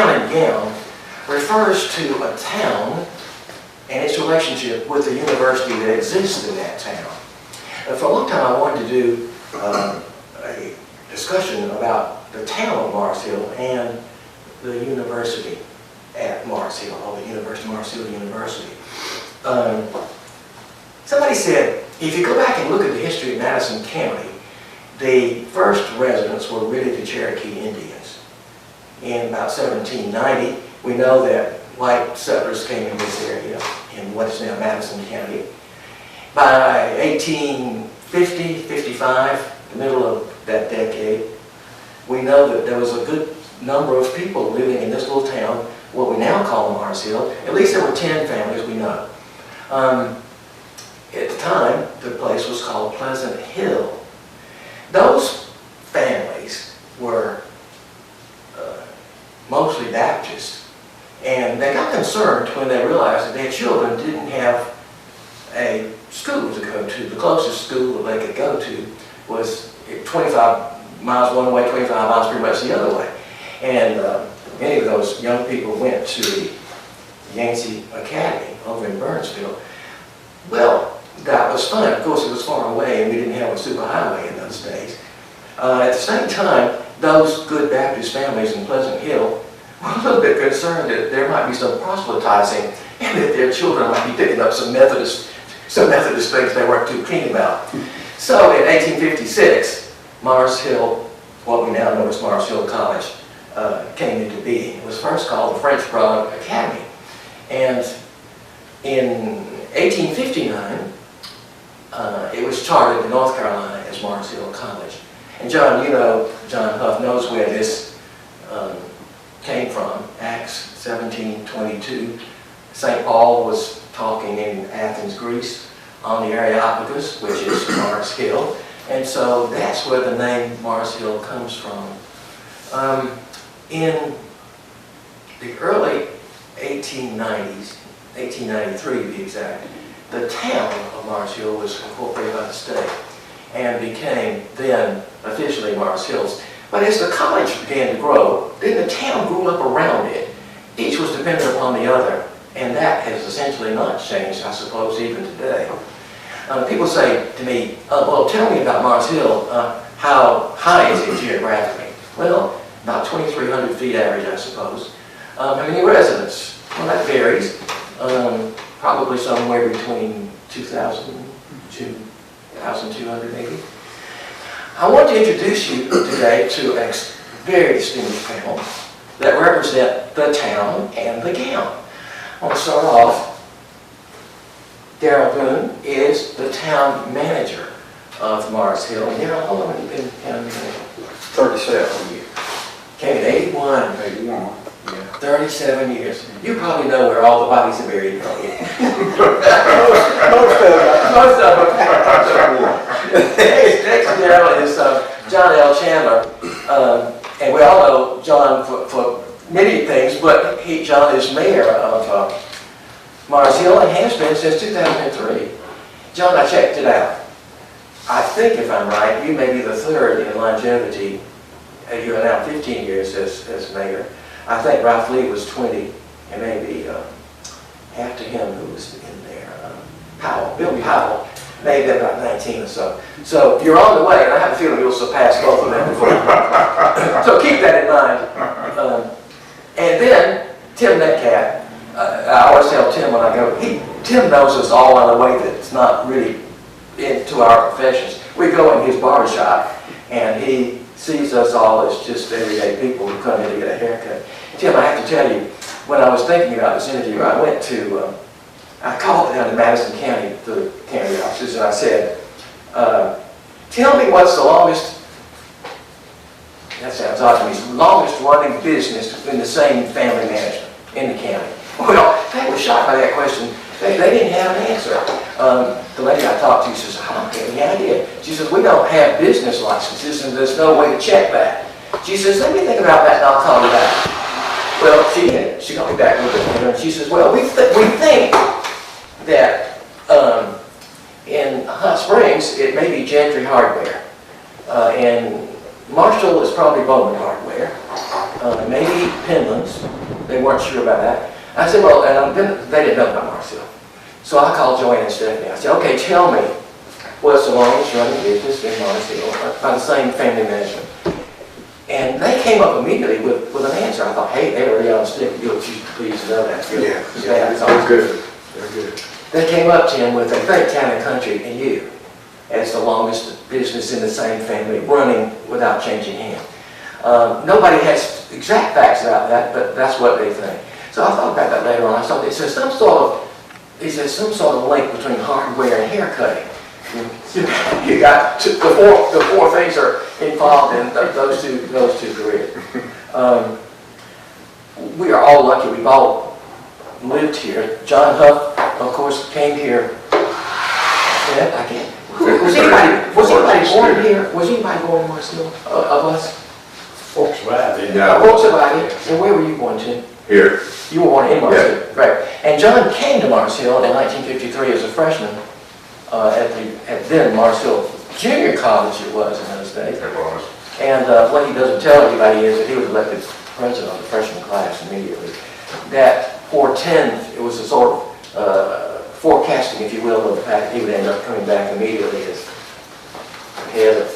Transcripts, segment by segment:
gown and gown refers to a town and its relationship with the university that exists in that town. For a long time I wanted to do a discussion about the town of Mars Hill and the university at Mars Hill, or the University of Mars Hill University. Somebody said, if you go back and look at the history of Madison County, the first residents were really the Cherokee Indians. In about 1790, we know that white settlers came in this area in what is now Madison County. By 1850, 55, the middle of that decade, we know that there was a good number of people living in this little town, what we now call Mars Hill. At least there were 10 families we know. At the time, the place was called Pleasant Hill. Those families were mostly Baptist, and they got concerned when they realized that their children didn't have a school to go to. The closest school that they could go to was 25 miles one way, 25 miles pretty much the other way. And many of those young people went to the Yancey Academy over in Burnsville. Well, that was fun. Of course, it was far away, and we didn't have a superhighway in those days. At the same time, those good Baptist families in Pleasant Hill were a little bit concerned that there might be some proselytizing and that their children might be picking up some Methodist things they weren't too keen about. So in 1856, Mars Hill, what we now know as Mars Hill College, came into being. It was first called the French Broad Academy. And in 1859, it was chartered in North Carolina as Mars Hill College. And John, you know, John Hough knows where this came from. Acts 17:22. St. Paul was talking in Athens, Greece, on the Areopagus, which is Mars Hill. And so that's where the name Mars Hill comes from. In the early 1890s, 1893 to be exact, the town of Mars Hill was incorporated by the state and became then officially Mars Hills. But as the college began to grow, then the town grew up around it. Each was dependent upon the other, and that has essentially not changed, I suppose, even today. People say to me, well, tell me about Mars Hill. How high is it geographically? Well, about 2,300 feet average, I suppose. How many residents? Well, that varies. Probably somewhere between 2,000 to 2,200 maybe. I want to introduce you today to a very distinguished panel that represent the town and the gown. I want to start off. Darhyl Boone is the town manager of Mars Hill. Darryl, how long have you been town manager? 37 years. Came in 81. 81, yeah. 37 years. You probably know where all the bodies are buried, don't you? Most of them. Most of them. Next Darryl is John L. Chandler. And we all know John for many things, but John is mayor of Mars Hill and has been since 2003. John, I checked it out. I think, if I'm right, you may be the third in longevity. You are now 15 years as mayor. I think Ralph Lee was 20, and maybe after him who was in there, Bill Powell, maybe about 19 or so. So you're on the way, and I have a feeling you'll surpass both of them before. So keep that in mind. And then Tim Metcalf. I always tell Tim when I go, Tim knows us all in a way that's not really into our professions. We go in his barber shop, and he sees us all as just everyday people who come in to get a haircut. Tim, I have to tell you, when I was thinking about this interview, I called down to Madison County, the county offices, and I said, tell me what's the longest, that sounds odd to me, longest running business in the same family management in the county. Well, they were shocked by that question. They didn't have an answer. The lady I talked to says, I don't have any idea. She says, we don't have business licenses and there's no way to check that. She says, let me think about that and I'll call you back. Well, she did. She called me back a little bit later and she says, well, we think that in Hot Springs, it may be Gentry Hardware. And Marshall is probably Bowman Hardware. maybe Penlands. They weren't sure about that. I said, well, and then they didn't know about Mars Hill. So I called Joanne and Stephanie. I said, okay, tell me what's the longest running business in Mars Hill by the same family management. And they came up immediately with an answer. I thought, hey, they're already on the stick. You'll please know that. Yeah, That's they're good. They're good. They came up, Tim, with a great town and country and you as the longest business in the same family running without changing hands. Nobody has exact facts about that, but that's what they think. So I thought about that later on. I thought it says some sort of link between hardware and hair cutting. You got the four things are involved in those two careers. We are all lucky. We've all lived here. John Hough, of course, came here. Yeah, I can't. Was anybody born here? Was anybody born in Mars Hill of us? Folks survived. Yeah. Folks survived. And where were you born, Tim? Here. You were born in Mars Hill, right? And John came to Mars Hill in 1953 as a freshman at then Mars Hill Junior College. It was in those days. It was. And what he doesn't tell anybody is that he was elected president of the freshman class immediately. That portends, it was a sort of forecasting, if you will, of the fact that he would end up coming back immediately as head of,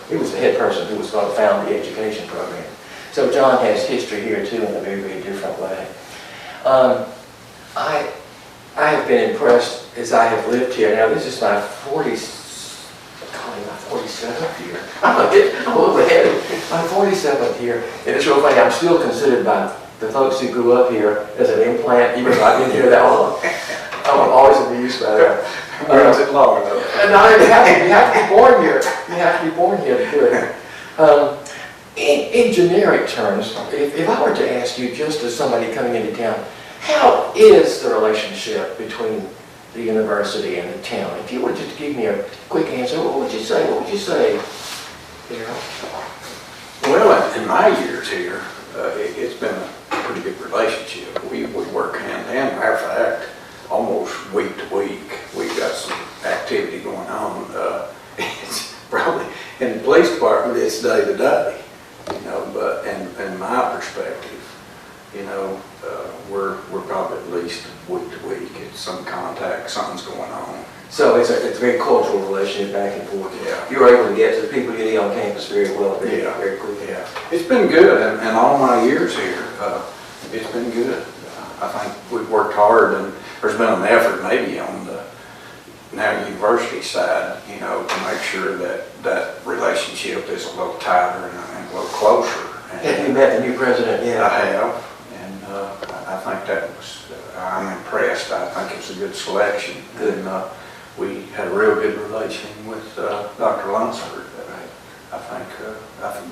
he was the head person who was going to found the education program. So John has history here too in a very, very different way. I have been impressed as I have lived here. Now this is my 47th year. I'm a little ahead. My 47th year, and it's real funny. I'm still considered by the folks who grew up here as an implant, even though I've been here that long. I'm always amused by that. Where is it long though? No, you have to be born here. You have to be born here to do it. In generic terms, if I were to ask you, just as somebody coming into town, how is the relationship between the university and the town? If you were just to give me a quick answer, what would you say? What would you say, Darryl? Well, in my years here, it's been a pretty good relationship. We work hand in hand. Matter of fact, almost week to week, we've got some activity going on. It's probably, in the police department, it's day to day, you know, but in my perspective, you know, we're probably at least week to week. It's some contact, something's going on. So it's a very cultural relationship back and forth. Yeah. You're able to get to the people you need on campus very well, very quickly. Yeah, it's been good, and all my years here, it's been good. I think we've worked hard, and there's been an effort maybe on the now university side, you know, to make sure that that relationship is a little tighter and a little closer. Have you met the new president yet? I have, and I think that was, I'm impressed. I think it was a good selection. Good. And we had a real good relation with Dr. Lunsford. I think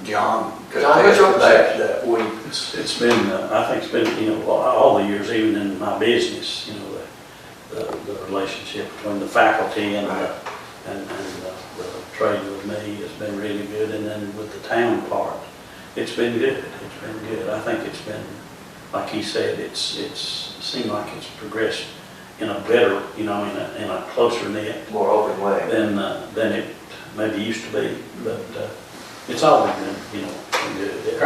John could attest to that we. It's been, I think it's been, you know, all the years, even in my business, you know, the relationship between the faculty and the trade with me has been really good, and then with the town part, it's been good. It's been good. I think it's been, like he said, it seemed like it's progressed in a better, you know, in a closer knit, More open way. than it maybe used to be. But it's always been, you know, good.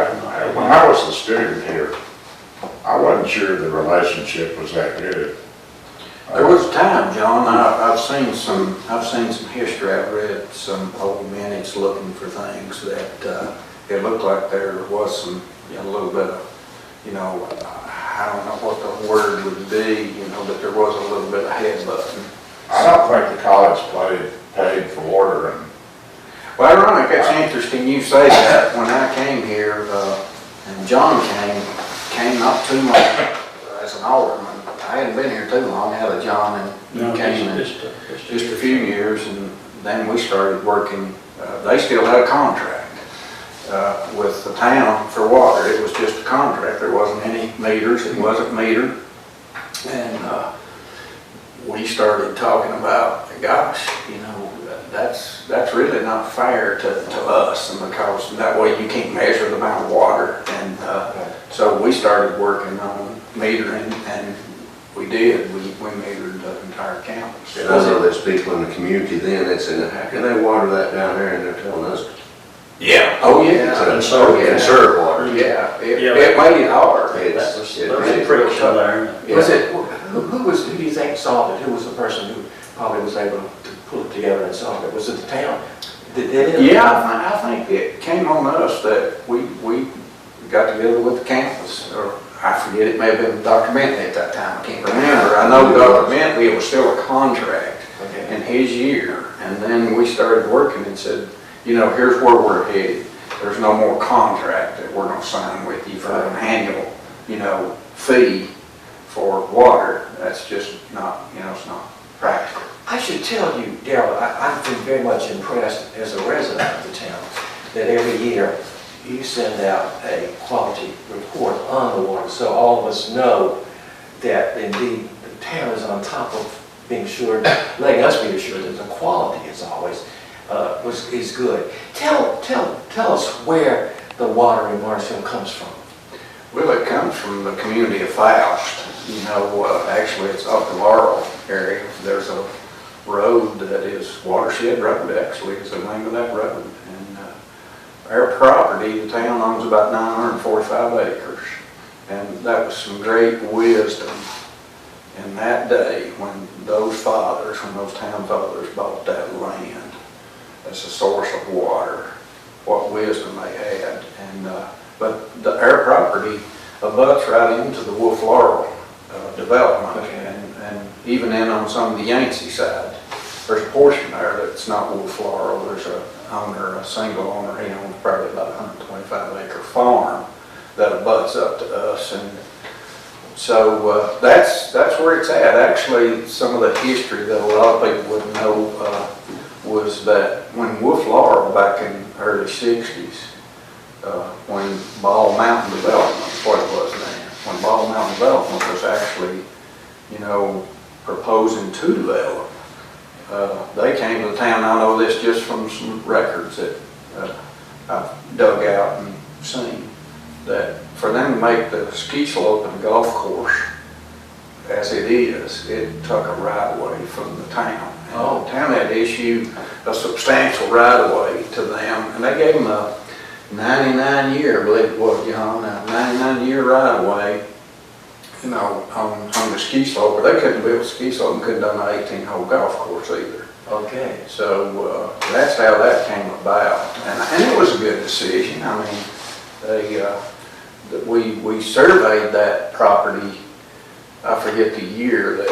When I was a student here, I wasn't sure the relationship was that good. There was a time, John, I've seen some history. I've read some old minutes looking for things that it looked like there was some, you know, a little bit of, you know, I don't know what the word would be, you know, but there was a little bit of headbutting. I don't think the college paid for order. And Well, ironic, that's interesting you say that. When I came here, and John came not too much as an alderman. I hadn't been here too long, had a John, and No, he came in just a few years, and then we started working. They still had a contract with the town for water. It was just a contract. There wasn't any meters. It wasn't metered. And we started talking about, gosh, you know, that's really not fair to us, and because that way you can't measure the amount of water. And so we started working on metering, and we did. We metered the entire campus. And I know there's people in the community then that said, how can they water that down there, and they're telling us Yeah. Oh, yeah. Conserve water. Yeah, Yeah. it made it hard. That It's, was, it there was made a it real friction tough. there. Was it, who do you think solved it? Who was the person who probably was able to pull it together and solve it? Was it the town? Did it? Yeah, I think it came on us that we got together with the campus, or I forget, it may have been Dr. Bentley at that time, I can't remember. I know Dr. Bentley, it was still a contract Okay. in his year, and then we started working and said, you know, here's where we're headed. There's no more contract that we're gonna sign with you for an annual, you know, fee for water. That's just not, you know, it's not practical. I should tell you, Darryl, I've been very much impressed as a resident of the town that every year you send out a quality report on the water, so all of us know that indeed the town is on top of being sure, letting us be assured that the quality is always is good. Tell us where the water in Marshall comes from. Well, it comes from the community of Faust. You know, actually it's up the Laurel area. There's a road that is Watershed Road, actually, is the name of that road. And our property, the town owns about 945 acres. And that was some great wisdom in that day when those fathers, when those town fathers bought that land as a source of water, what wisdom they had. And but our property abuts right into the Wolf Laurel development. Okay. And even in on some of the Yancey side, there's a portion there that's not Wolf Laurel. There's a owner, a single owner, he owns probably about a 125-acre farm that abuts up to us. And so that's where it's at. Actually, some of the history that a lot of people wouldn't know was that when Wolf Laurel back in the early 60s, when Ball Mountain Development, what it was then, when Ball Mountain Development was actually, you know, proposing to develop, they came to the town. I know this just from some records that I've dug out and seen, that for them to make the ski slope and golf course as it is, it took a right-of-way from the town. And the town had issued a substantial right-of-way to them, and they gave them a 99-year, I believe it was, John, a 99-year right-of-way, you know, on the ski slope. But they couldn't build a ski slope and couldn't have done an 18-hole golf course either. Okay. So that's how that came about, and it was a good decision. I mean, we surveyed that property. I forget the year that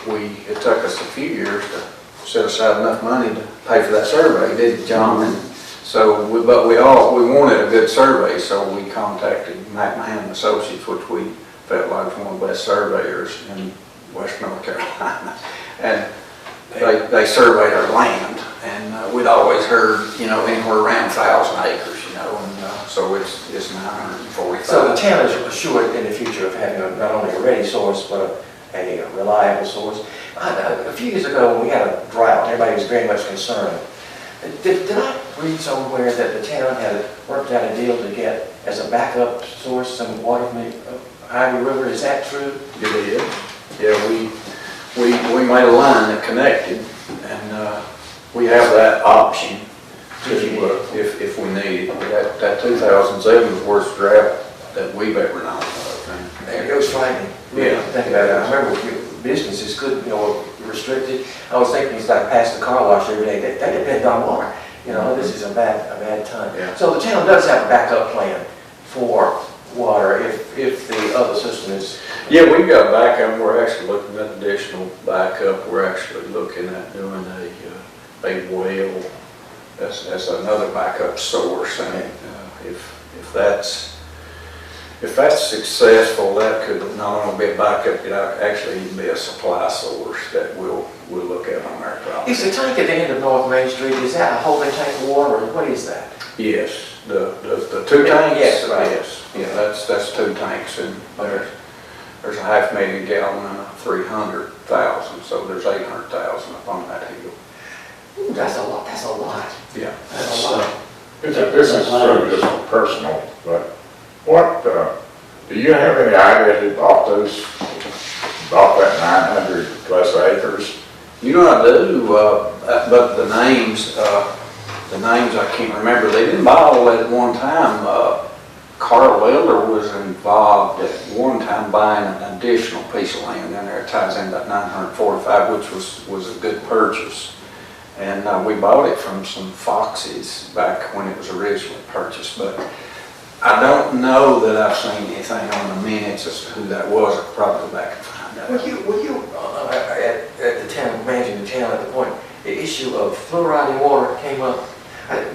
it took us a few years to set aside enough money to pay for that survey, didn't it, John? And so, we wanted a good survey, so we contacted McMahon Associates, which we felt like was one of the best surveyors in West North Carolina. And they surveyed our land, and we'd always heard, you know, anywhere around 1,000 acres, you know, and so it's 945. So the town is assured in the future of having not only a ready source, but a reliable source. A few years ago, when we had a drought, everybody was very much concerned. Did I read somewhere that the town had worked out a deal to get, as a backup source, some water from the Ivy River? Is that true? It is. Yeah, we made a line that connected, and we have that option if we need it. That 2007 was the worst drought that we've ever known of. There goes frightening. Yeah. Think about it. I remember businesses couldn't, you know, restricted. I was thinking it's like past the car wash every day. They depend on water. You know, this is a bad time. Yeah. So the town does have a backup plan for water if the other system is. Yeah, we've got backup. We're actually looking at additional backup. We're actually looking at doing a well as another backup source. And if that's successful, that could not only be a backup, it actually even be a supply source that we'll look at on our property. Is the tank at the end of North Main Street, is that a holding tank of water, or what is that? Yes, the two tanks. Yes, right. Yes, yeah, that's two tanks, and there's a 500,000 gallon and a 300,000, so there's 800,000 up on that hill. Ooh, that's a lot, that's a lot. Yeah. That's a lot. This is sort of just personal, but what, do you have any idea who bought that 900 plus acres? You know, I do, but the names, the names I can't remember. They didn't buy all that at one time. Carl Elder was involved at one time buying an additional piece of land in there. It ties in that 945, which was a good purchase. And we bought it from some Foxes back when it was originally purchased. But I don't know that I've seen anything on the minutes as to who that was. I could probably go back and find out. Were you at the town, managing the town at the point, the issue of fluoride in water came up?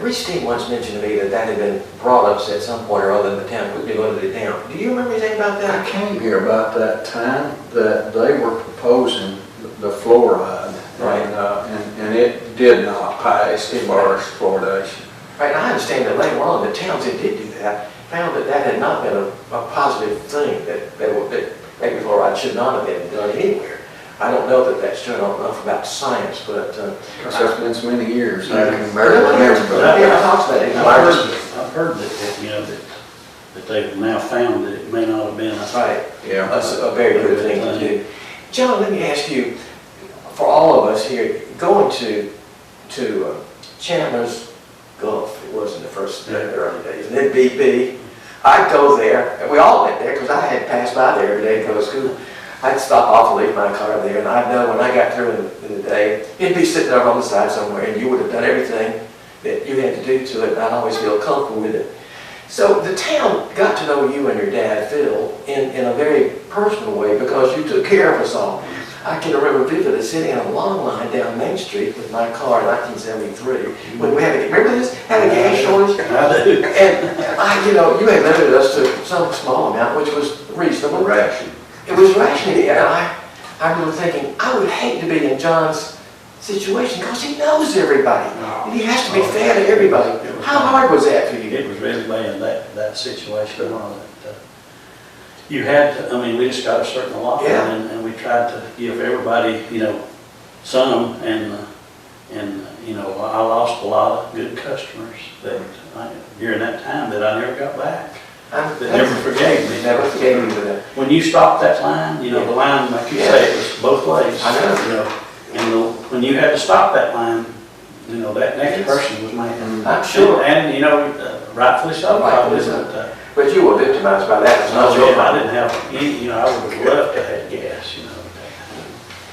Rich Steen once mentioned to me that had been brought up at some point or other in the town, would be limited it down. Do you remember anything about that? I came here about that time that they were proposing the fluoride. Right. And it did not pass as far as fluoridation. Right, and I understand that later on, the towns that did do that found that that had not been a positive thing, that maybe fluoride should not have been done anywhere. I don't know that that's true. I don't know enough about science, but... It's been so many years, I can Everybody remember. talks about it. I've heard that, you know, that they've now found that it may not have been. Right. Yeah. That's a very good thing to do. John, let me ask you, for all of us here, going to Chandler's Gulf, it was in the early days, and then BP, I'd go there, and we all went there because I had passed by there every day to go to school. I'd stop off and leave my car there, and I'd know when I got through in the day, it'd be sitting over on the side somewhere, and you would have done everything that you had to do to it, and I'd always feel comfortable with it. So the town got to know you and your dad, Phil, in a very personal way because you took care of us all. I can remember vividly sitting in a long line down Main Street with my car in 1973 when we had remember this? Had a gas shortage? I do. And you know, you had limited us to some small amount, which was reasonable. Ration. It was rationing, and I remember thinking, I would hate to be in John's situation because he knows everybody. And he has to be fair to everybody. How hard was that for you? It was really bad, that situation. You had to, I mean, we just got a certain allotment, Yeah. and we tried to give everybody, you know, some, and you know, I lost a lot of good customers that during that time that I never got back. They never forgave me. Never forgave me for that. When you stopped that line, you know, the line, like you say, it was both ways. I know. You know, and when you had to stop that line, you know, that next person was making. I'm sure. And, you know, rightfully so, probably, Rightfully but, But you were victimized by that. It's not no, your I fault. didn't have, you know, I would have loved to have gas, you know.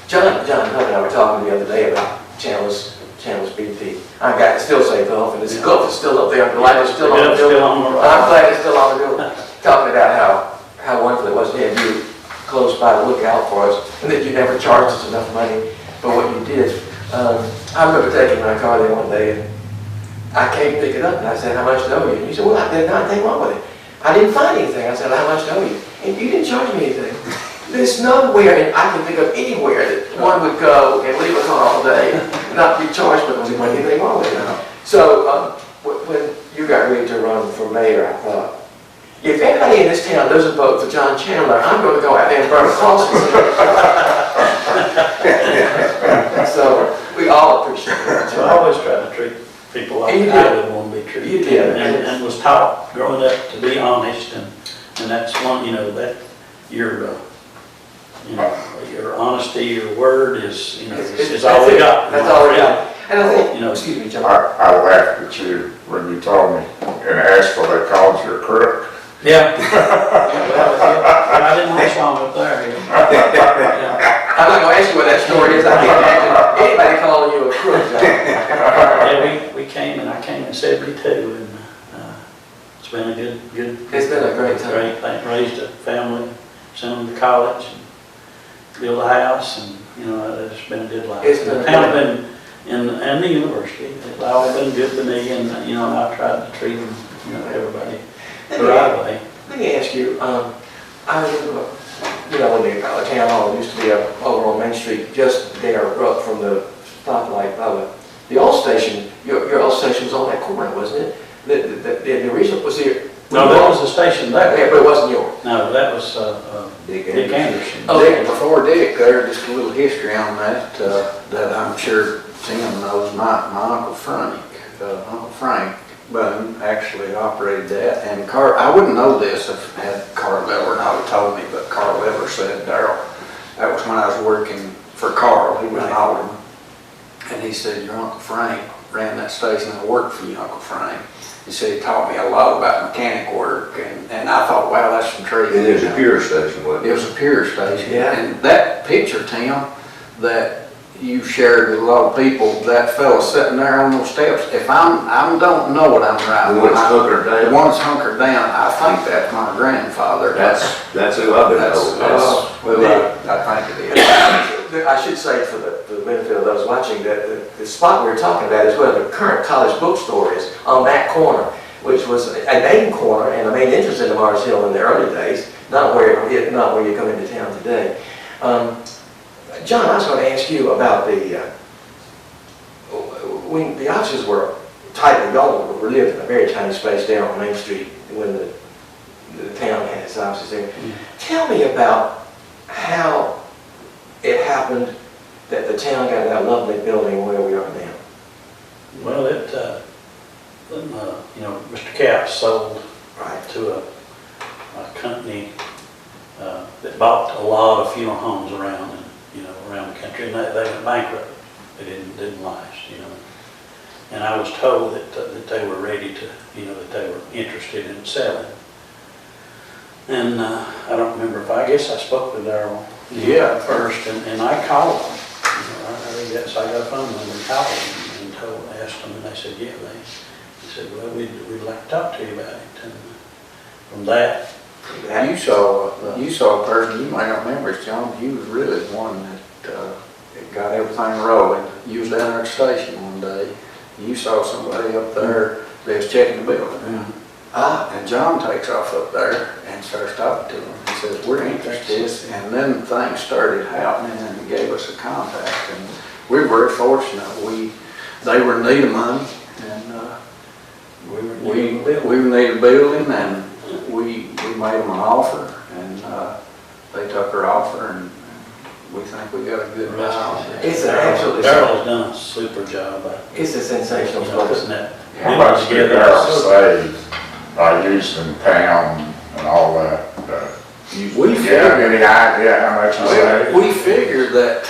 John Hough and I were talking the other day about Chandler's BP. I got to still say Gulf, and this Gulf is still up there. The light is still on the It's building. still on the I'm glad it's still on the building. Talking about how wonderful it was to have you close by to look out for us, and that you never charged us enough money for what you did. I remember taking my car there one day, and I came to pick it up, and I said, "How much do I owe you?" And you said, "Well, there's nothing wrong with it." I didn't find anything. I said, "How much do I owe you?" And you didn't charge me anything. There's nowhere, and I can think of anywhere that one would go and leave a car all day, not be charged because there wasn't anything wrong with it. So when you got ready to run for mayor, I thought, if anybody in this town doesn't vote for John Chandler, I'm going to go out there and burn crosses. So we all appreciate it. So I always try to treat people like And you I did. would want to be treated. You did. And was taught growing up to be honest, and that's one, you know, that your honesty, your word is, you know, is all we got. That's all we got. And I think, You know, excuse me, John. I laughed at you when you told me in Asheville they called you a crook. Yeah. Well, I didn't last long up there. Yeah. I'm not going to ask you what that story is. I can't imagine anybody calling you a crook, John. Yeah, I came in 72, and it's been a good. It's been a great time. Great thing. Raised a family, sent them to college, and built a house, and you know, it's been a good life. It's been a The town been, and the university, it's all been good to me, and you know, I tried to treat them, you know, everybody the right way. Let me ask you, I remember, you know, when the town hall used to be over on Main Street, just there up from the stoplight by the old station. Your old station was on that corner, wasn't it? The original was here. No, there was a station there. Yeah, but it wasn't yours. No, that was Dick Dick Anderson. Oh. Dick, before Dick, there, just a little history on that, that I'm sure Tim knows. My Uncle Frank Boone actually operated that, and I wouldn't know this if had Carl Weber not have told me, but Carl Weber said, Darryl, that was when I was working for Carl, he was an alderman, and he said, your Uncle Frank ran that station, I worked for you, Uncle Frank. He said he taught me a lot about mechanic work, and I thought, wow, that's some truth. And it was a pure station, wasn't It it? was a pure station. Yeah. And that picture, Tim, that you shared with a lot of people, that fella sitting there on those steps, if I don't know what I'm right. The one that's hunkered The down. one that's hunkered down, I think that's my grandfather. That's who I've been told. I think it is. I should say for the benefit of those watching that the spot we were talking about is where the current college bookstore is, on that corner, which was a main corner and a main entrance into Mars Hill in the early days, not where you come into town today. John, I was going to ask you about when the offices were tightly, y'all were lived in a very tiny space down on Main Street when the town had its offices there. Tell me about how it happened that the town got that lovely building where we are now. Well, Mr. Capps sold Right. to a company that bought a lot of funeral homes around the country, and they went bankrupt. They didn't last, And I was told that they were ready to, that they were interested in selling. And I don't remember I guess I spoke with Darryl first, and I called them. I got a phone number and called them and asked them, and they said, yeah, they said, well, we'd like to talk to you about it. And from that, You saw a person, you might not remember it, John, you was really the one that got everything rolling. You was down there at the station one day, you saw somebody up there that was checking the building. And John takes off up there and starts talking to them. He says, we're interested, and then things started happening and he gave us a contact. And we were very fortunate. They were in need of money, and we were in need of building, and we made them an offer, and they took our offer, and we think we got a good restaurant. It's an absolutely, Darryl's done a super job. it's a sensational place. Putting that How much did together. Darryl save by using town and all that? We Do you have figured, any idea how much you saved? we figured that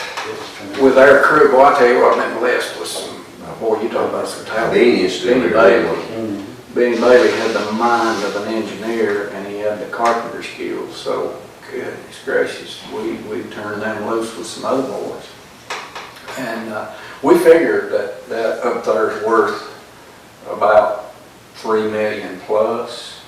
with our crew, boy, I tell you what, that list was some, boy, you talk about some talent. Convenience to Benny it. Bailey. Benny Bailey had the mind of an engineer, and he had the carpenter skills, so goodness gracious, we turned them loose with some other boys. And we figured that up there's worth about $3 million plus,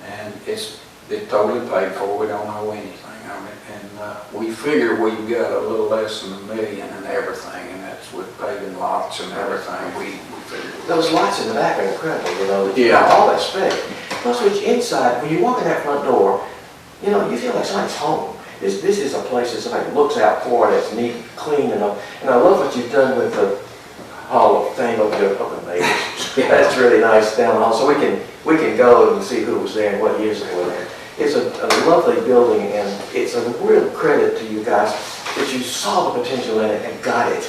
and it totally paid for. We don't know anything of it, and we figure we've got a little less than $1 million and everything, and that's with paving lots and everything. We figured. Those lights in the back are incredible, Yeah. all that space. Plus, when you're inside, when you walk in that front door, you feel like somebody's home. This is a place that somebody looks out for, that's neat, clean, and I love what you've done with the Hall of Fame of the mayors. That's really nice down the hall, so we can go and see who was there and what years they were there. It's a lovely building, and it's a real credit to you guys that you saw the potential in it and got it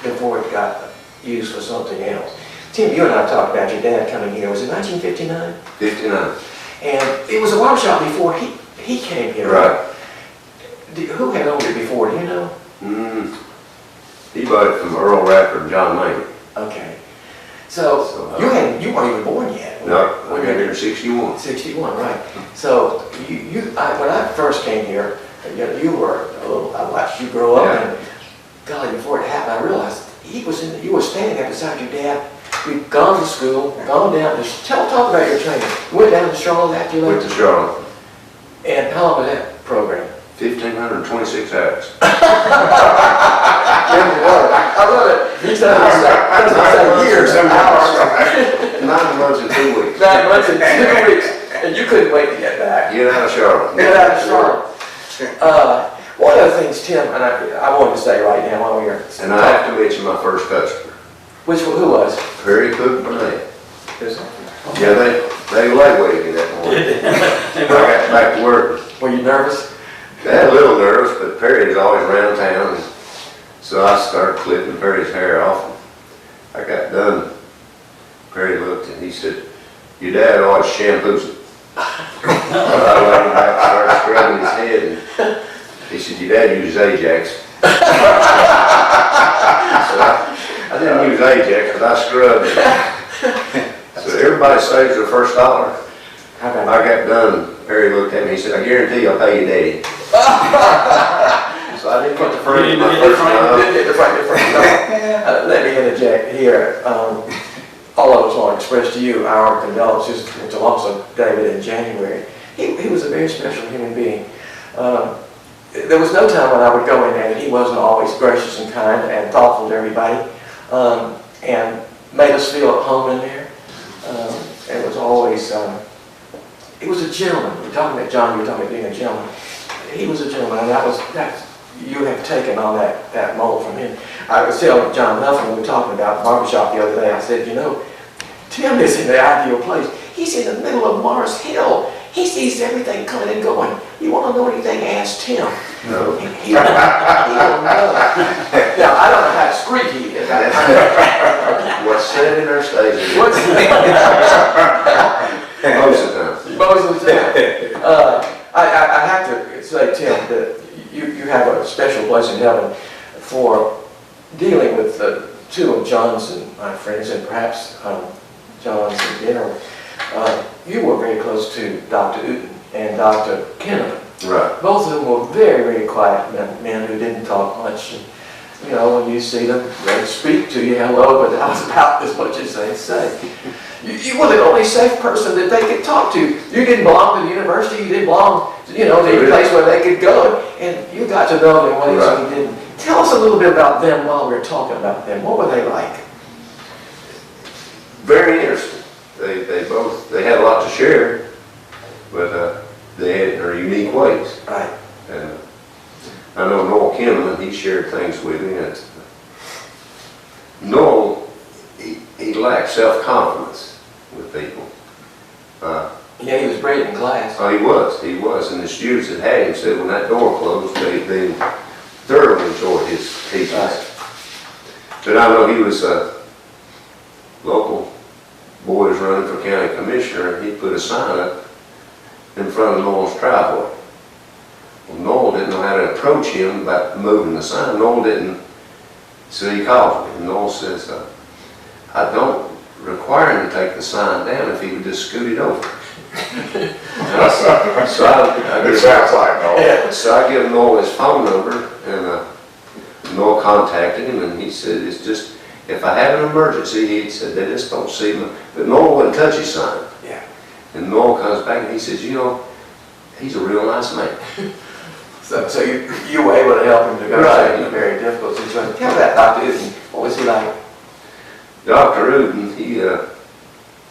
before it got used for something else. Tim, you and I talked about your dad coming here. Was it 1959? 59. And it was a barbershop before he came here. Right. Who had owned it before? Do you know? He bought it from Earl Radford and John Maynard. Okay. So you weren't even born yet. No, I got here in 61. 61, right. So when I first came here, you were a little. I watched you grow up, Yeah. and golly, before it happened, I realized you were standing there beside your dad. You'd gone to school, gone down to talk about your training. You went down to Charlotte after you Went left. to Charlotte. And how long was that program? 1,526 hours. I love it. He said years, hours. 9 months and 2 weeks. 9 months and 2 weeks, and you couldn't wait to get back. Get out of Charlotte. Get out of Charlotte. One of the things, Tim, and I wanted to say right now while we're And I have to mention my first customer, who was? Perry Cook Burnett. Yeah, they lightweighted me that morning. I got back to work. Were you nervous? I had a little nervous, but Perry was always around town, and so I started clipping Perry's hair off. And I got done. Perry looked and he said, "Your dad always shampoos it." I laid him back, started scrubbing his head, and he said, "Your dad uses Ajax." So I didn't use Ajax, but I scrubbed it. So everybody saves their first dollar. How I about got done, Perry looked at me, he said, I guarantee I'll pay you daddy. So I didn't get the first, You my didn't get first the dollar. Didn't get the front difference. Let me interject here. All of us want to express to you our condolences to the loss of David in January. He was a very special human being. There was no time when I would go in there that he wasn't always gracious and kind and thoughtful to everybody, and made us feel at home in there. It was always, he was a gentleman. You're talking about John, you're talking about being a gentleman. He was a gentleman, and that's you have taken on that mold from him. I was telling John Hough when we were talking about the barbershop the other day, I said, you know, Tim is in the ideal place. He's in the middle of Mars Hill. He sees everything coming and going. You want to know anything, ask Tim. No. He will know. Now, I don't know how discreet he is. What's said in our stages. What's Most of the time. most of the time. I have to say, Tim, that you have a special place in heaven for dealing with the two of John's and my friends, and perhaps John's in general. You were very close to Dr. Uten and Dr. Kenneman. Right. Both of them were very, very quiet men who didn't talk much. And, you know, when you see them, they speak to you, hello, but that was about as much as they say. You were the only safe person that they could talk to. You didn't belong to the university, you didn't belong to, you know, to any place where they could go, and you got to know them ways Right. you didn't. Tell us a little bit about them while we're talking about them. What were they like? Very interesting. They had a lot to share, but they had it in their unique ways. Right. And I know Noel Kinnaman, he shared things with me. And Noel, he lacked self-confidence with people. Yeah, he was great in class. Oh, he was. And the students that had him said when that door closed, they thoroughly enjoyed his teachings. Right. But I know he was a local boy was running for county commissioner, and he put a sign up in front of Noel's driveway. Well, Noel didn't know how to approach him about moving the sign. Noel didn't, so he called me. And Noel says, I don't require him to take the sign down if he would just scoot it over. It sounds like no. So I give Noel his phone number, and Noel contacted him, and he said, it's just, if I have an emergency, he said, they just don't see me. But Noel wouldn't touch his sign. Yeah. And Noel comes back and he says, you know, he's a real nice man. So you were able to help him to go Right. through a very difficult situation. Tell me about Dr. Uten. What was he like? Dr. Uten, he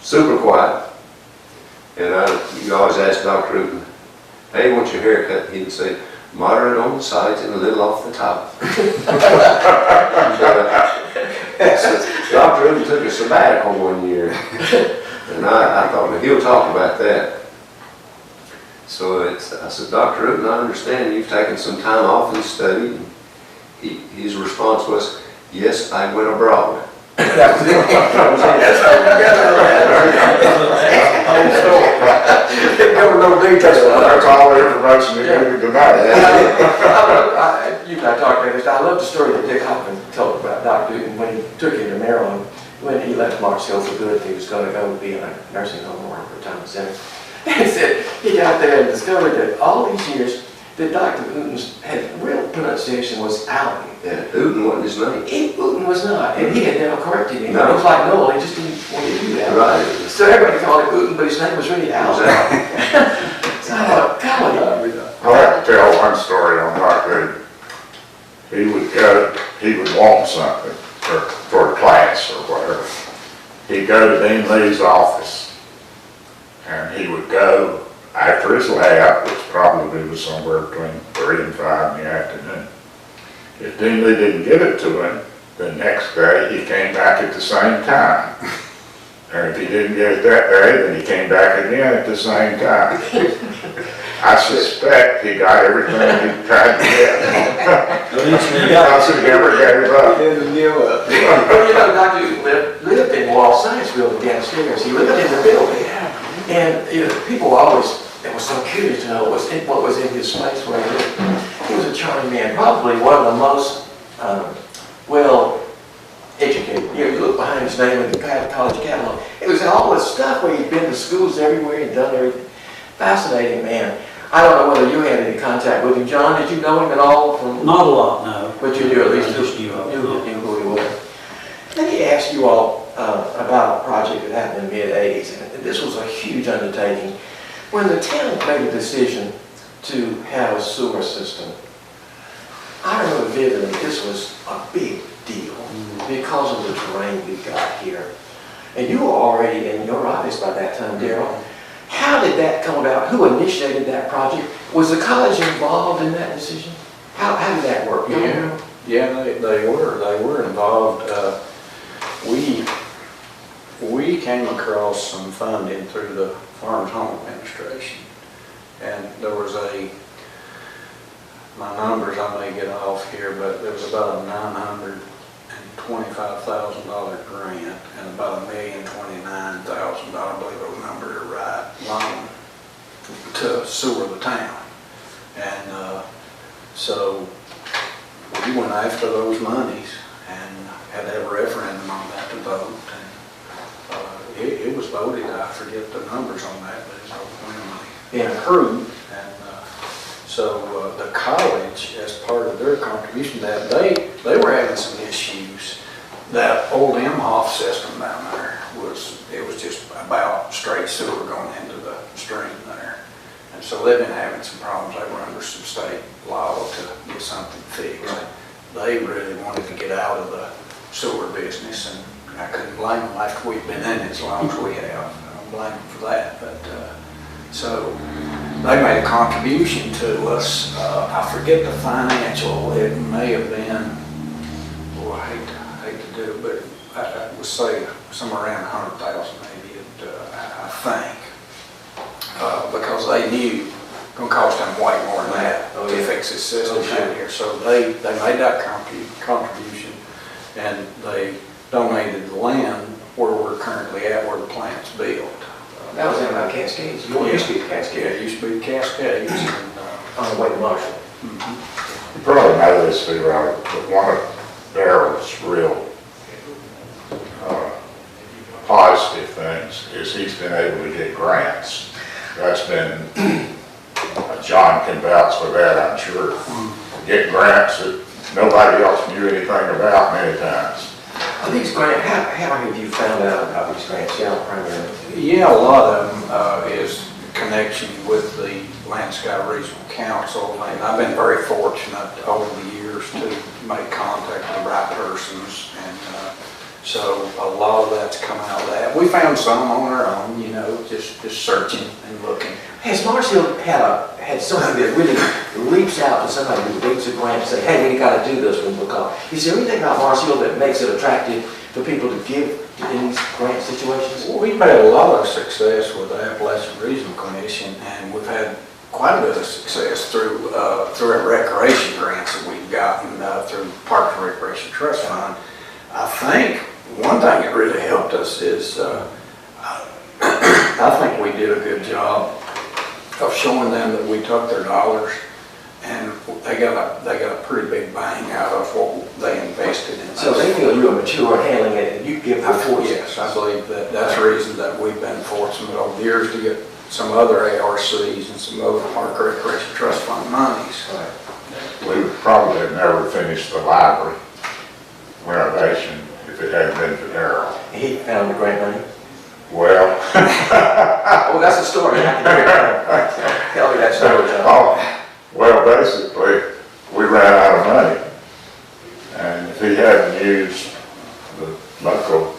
super quiet. And you always ask Dr. Uten, hey, what's your haircut? He'd say, moderate on the sides and a little off the top. So Dr. Uten took a sabbatical one year. And I thought, well, he'll talk about that. So I said, Dr. Uten, I understand you've taken some time off and studied. And his response was, yes, I went abroad. That was it. There were no details. That's all the information you needed tonight. You and I talked about this. I love the story that Dick Hoffman told about Dr. Uten when he took him to Maryland. When he left Mars Hill for good, he was going to go be in a nursing home or a retirement center. And said he got there and discovered that all these years that Dr. Uten's real pronunciation was Allen. Yeah, Uten wasn't his name. Uten was not, and he had never corrected him. No. It was like Noel, he just didn't want to do that. Right. So everybody called him Uten, but his name was really Allen. So I thought, golly. I have to tell one story on Dr. Uten. He would want something for class or whatever. He'd go to Dean Lee's office, and he would go after his lab, which probably was somewhere between 3 and 5 in the afternoon. If Dean Lee didn't give it to him, the next day he came back at the same time. And if he didn't get it that day, then he came back again at the same time. I suspect he got everything he tried to get. Because he never gave up. Well, you know, Dr. Uten lived in Wall Science Building downstairs. He lived in the building. And you know, people they were so curious to know what was in his space where he lived. He was a charming man, probably one of the most well-educated educated. You look behind his name in the college catalog. It was all this stuff where he'd been to schools everywhere and done everything. Fascinating man. I don't know whether you had any contact with him. John, did you know him at all? Not a lot, no. But you knew at least I just knew of him. knew who he was. Let me ask you all about a project that happened in the mid-'80s. And this was a huge undertaking. When the town made a decision to have a sewer system, I remember vividly this was a big deal because of the terrain we got here. And you were already in your office by that time, Darryl. How did that come about? Who initiated that project? Was the college involved in that decision? How did that work? Yeah, they were involved. We came across some funding through the Farmers Home Administration, and there was my numbers I may get off here, but there was about a $925,000 grant and about $1,029,000, I believe those numbers are right, loan to sewer the town. And so we went after those monies and had to have a referendum on that to vote. And it was voted, I forget the numbers on that, but it's overwhelmingly approved. And so the college, as part of their contribution to that, they were having some issues. That old Hough system down there it was just about straight sewer going into the stream there. And so they've been having some problems. They were under some state law to get something fixed. Right. They really wanted to get out of the sewer business, and I couldn't blame them after we've been in it as long as we have. I don't blame them for that. But so they made a contribution to us. I forget the financial. It may have been, I hate to do it, but I would say somewhere around $100,000 maybe, I think. Because they knew it was going to cost them way more than that to fix this system down here. So they made that contribution, and they donated the land where we're currently at, where the plant's built. That was in Cascades. You used to be Cascades. Yeah, it used to be Cascades. And, on the way to Marshall. You probably know this, Steve, right? But one of Darryl's real positive things is he's been able to get grants. That's been, John can vouch for that, I'm sure. Get grants that nobody else knew anything about many times. These grants, how have you found out about these grants? Primarily. Yeah, a lot of them is connection with the Landscape Regional Council, and I've been very fortunate over the years to make contact with the right persons, and so a lot of that's come out of that. We found some on our own, just searching and looking. Has Marshall had something that really leaps out to somebody who reads a grant and say, hey, we got to do this one? Because is there anything about Marshall that makes it attractive for people to give in these grant situations? Well, we've had a lot of success with the Appalachian Regional Commission, and we've had quite a bit of success through our recreation grants that we've gotten through Parks and Recreation Trust Fund. I think one thing that really helped us is I think we did a good job of showing them that we took their dollars and they got a pretty big bang out of what they invested in. So they feel you are mature handling it and you give them force. Yes, I believe that's the reason that we've been fortunate over the years to get some other ARCs and some other Park Recreation Trust Fund monies. Right. We would probably have never finished the library renovation if it hadn't been for Darryl. He found the grant money? Well. Oh, that's the story. Tell me that story, John. Well, basically, we ran out of money. And if he hadn't used the local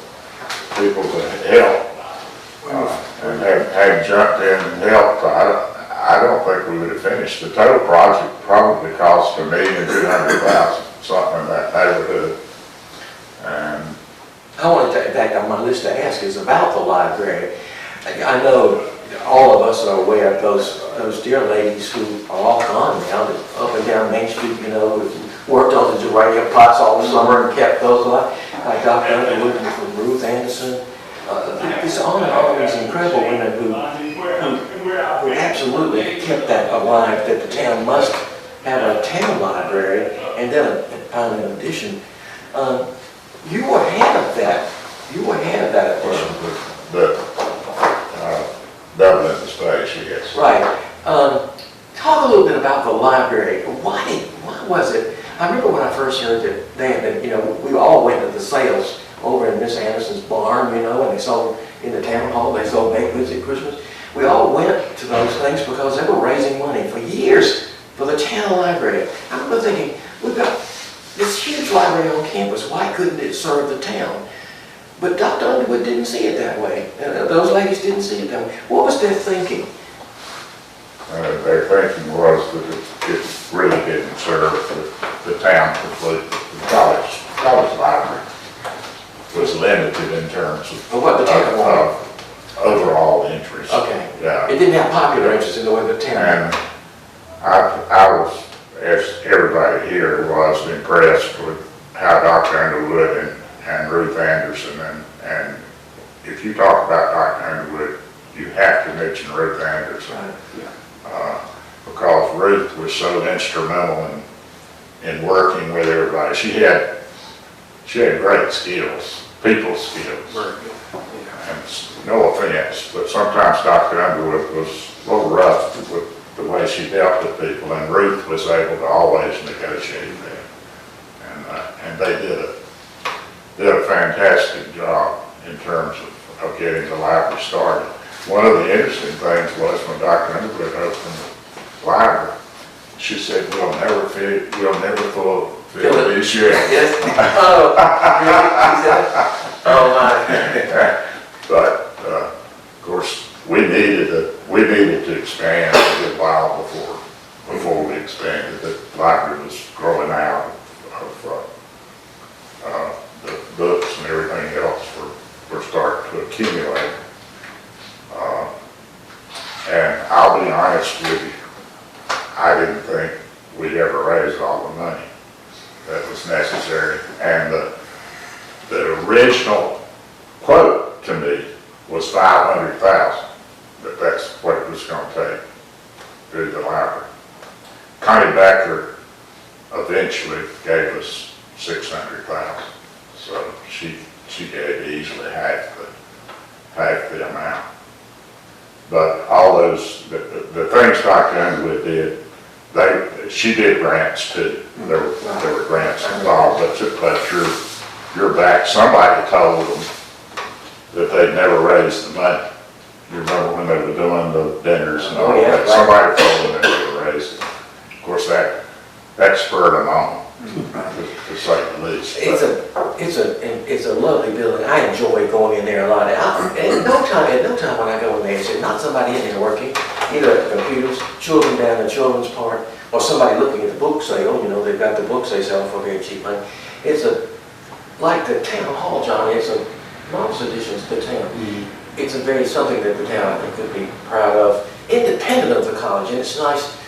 people to help, and had jumped in and helped, I don't think we would have finished. The total project probably cost $1,200,000, something in that neighborhood. And I wanted to, in fact, on my list to ask is about the library. I know all of us are aware of those dear ladies who are all gone now, up and down Main Street, worked on the geranium pots all summer and kept those alive, like Dr. Underwood and Ruth Anderson. It's on and all these incredible women who absolutely kept that alive, that the town must have a town library, and then finally in addition. You were ahead of that. You were ahead of that addition. Doubling the space, yes. Right. Talk a little bit about the library. Why was it? I remember when I first heard that they had been, we all went to the sales over in Miss Anderson's barn, and they sold in the town hall, they sold baked goods at Christmas. We all went to those things because they were raising money for years for the town library. I remember thinking, we've got this huge library on campus, why couldn't it serve the town? But Dr. Underwood didn't see it that way. Those ladies didn't see it that way. What was their thinking? Their thinking was that it really didn't serve the town completely. The college library was limited in terms Of what the town wanted. Overall interest. Okay. Yeah. It didn't have popular interest in the way the town. And I was, as everybody here was, impressed with how Dr. Underwood and Ruth Anderson, and if you talk about Dr. Underwood, you have to mention Ruth Anderson. Right. Because Ruth was so instrumental in working with everybody. She had great skills, people skills. Very good. And no offense, but sometimes Dr. Underwood was a little rough with the way she dealt with people, and Ruth was able to always negotiate that. And they did a fantastic job in terms of getting the library started. One of the interesting things was when Dr. Underwood opened the library, she said, we'll never fill these yet. Yes. Oh, really? Oh, my. But, of course, we needed to expand a good while before we expanded. The library was growing out of the books and everything else were starting to accumulate. And I'll be honest with you, I didn't think we'd ever raise all the money that was necessary. And the original quote to me was $500,000, but that's what it was going to take to do the library. Connie Becker eventually gave us $600,000, so she gave easily half the amount. But all those, the things Dr. Underwood did, she did grants too. There were grants involved, but you're back. Somebody told them that they'd never raised the money. You remember when they were doing the dinners and all Oh, yeah, that? Somebody told them they never raised it. Of course, that spurred them on, to say the least. It's a lovely building. I enjoy going in there a lot. At no time when I go in there, there's not somebody in there working, either at the computers, children down the children's part, or somebody looking at the book sale. They've got the books they sell for very cheap money. It's like the town hall, Johnny. It's a modest addition to the town. Mm-hmm. It's something that the town, I think, could be proud of, independent of the college. And it's nice.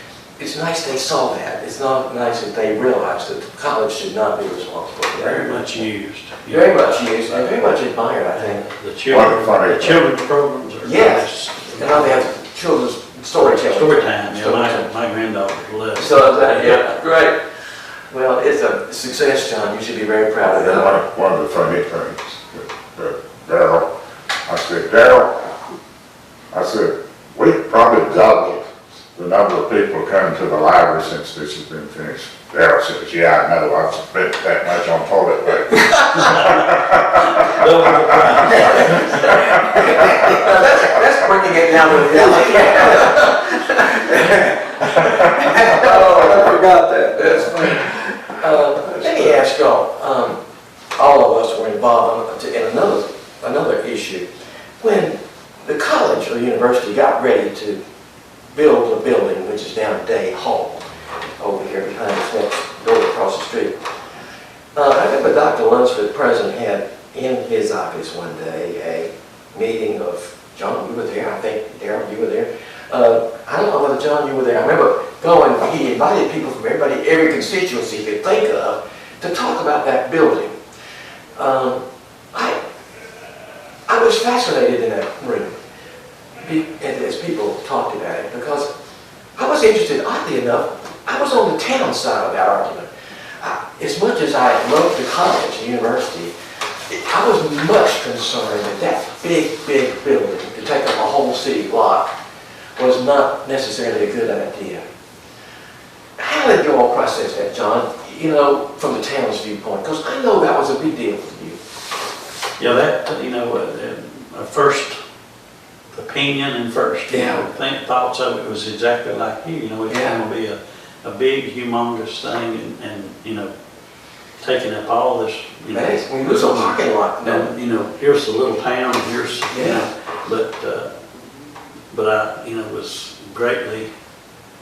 It's nice they saw that. It's not nice that they realized that the college should not be responsible for that. Very much used. Very much used, and very much admired, I think. The children's programs are. Yes, and now they have children's storytelling. Story time, yeah, my granddaughter loves. So, yeah, great. Well, it's a success, John. You should be very proud of that. One of the funny things that Darryl, I said, we probably doubled the number of people coming to the library since this has been finished. Darryl says, yeah, I know, I've spent that much on toilet paper. That's bringing it down to the Oh, I forgot that. That's funny. Let me ask y'all, all of us were involved in another issue. When the college or university got ready to build a building, which is now Day Hall, over here behind us, next door across the street. I remember Dr. Lunsford, the president, had in his office one day a meeting of, John, you were there, I think, Darryl, you were there. I don't know whether, John, you were there. I remember going, he invited people from every constituency he could think of to talk about that building. I was fascinated in that room as people talked about it, because I was interested, oddly enough, I was on the town side of that argument. As much as I loved the college, the university, I was much concerned that that big building, to take up a whole city block, was not necessarily a good idea. How did you all process that, John? You know, from the town's viewpoint, because I know that was a big deal for you. Yeah, that, you know, a first opinion and first, you know, thoughts of it was exactly like you know, it's going to be a big, humongous thing and, you know, taking up all this, you know. When you lose a parking lot, And, you know, here's the little town, and here's, you know, but I, you know, was greatly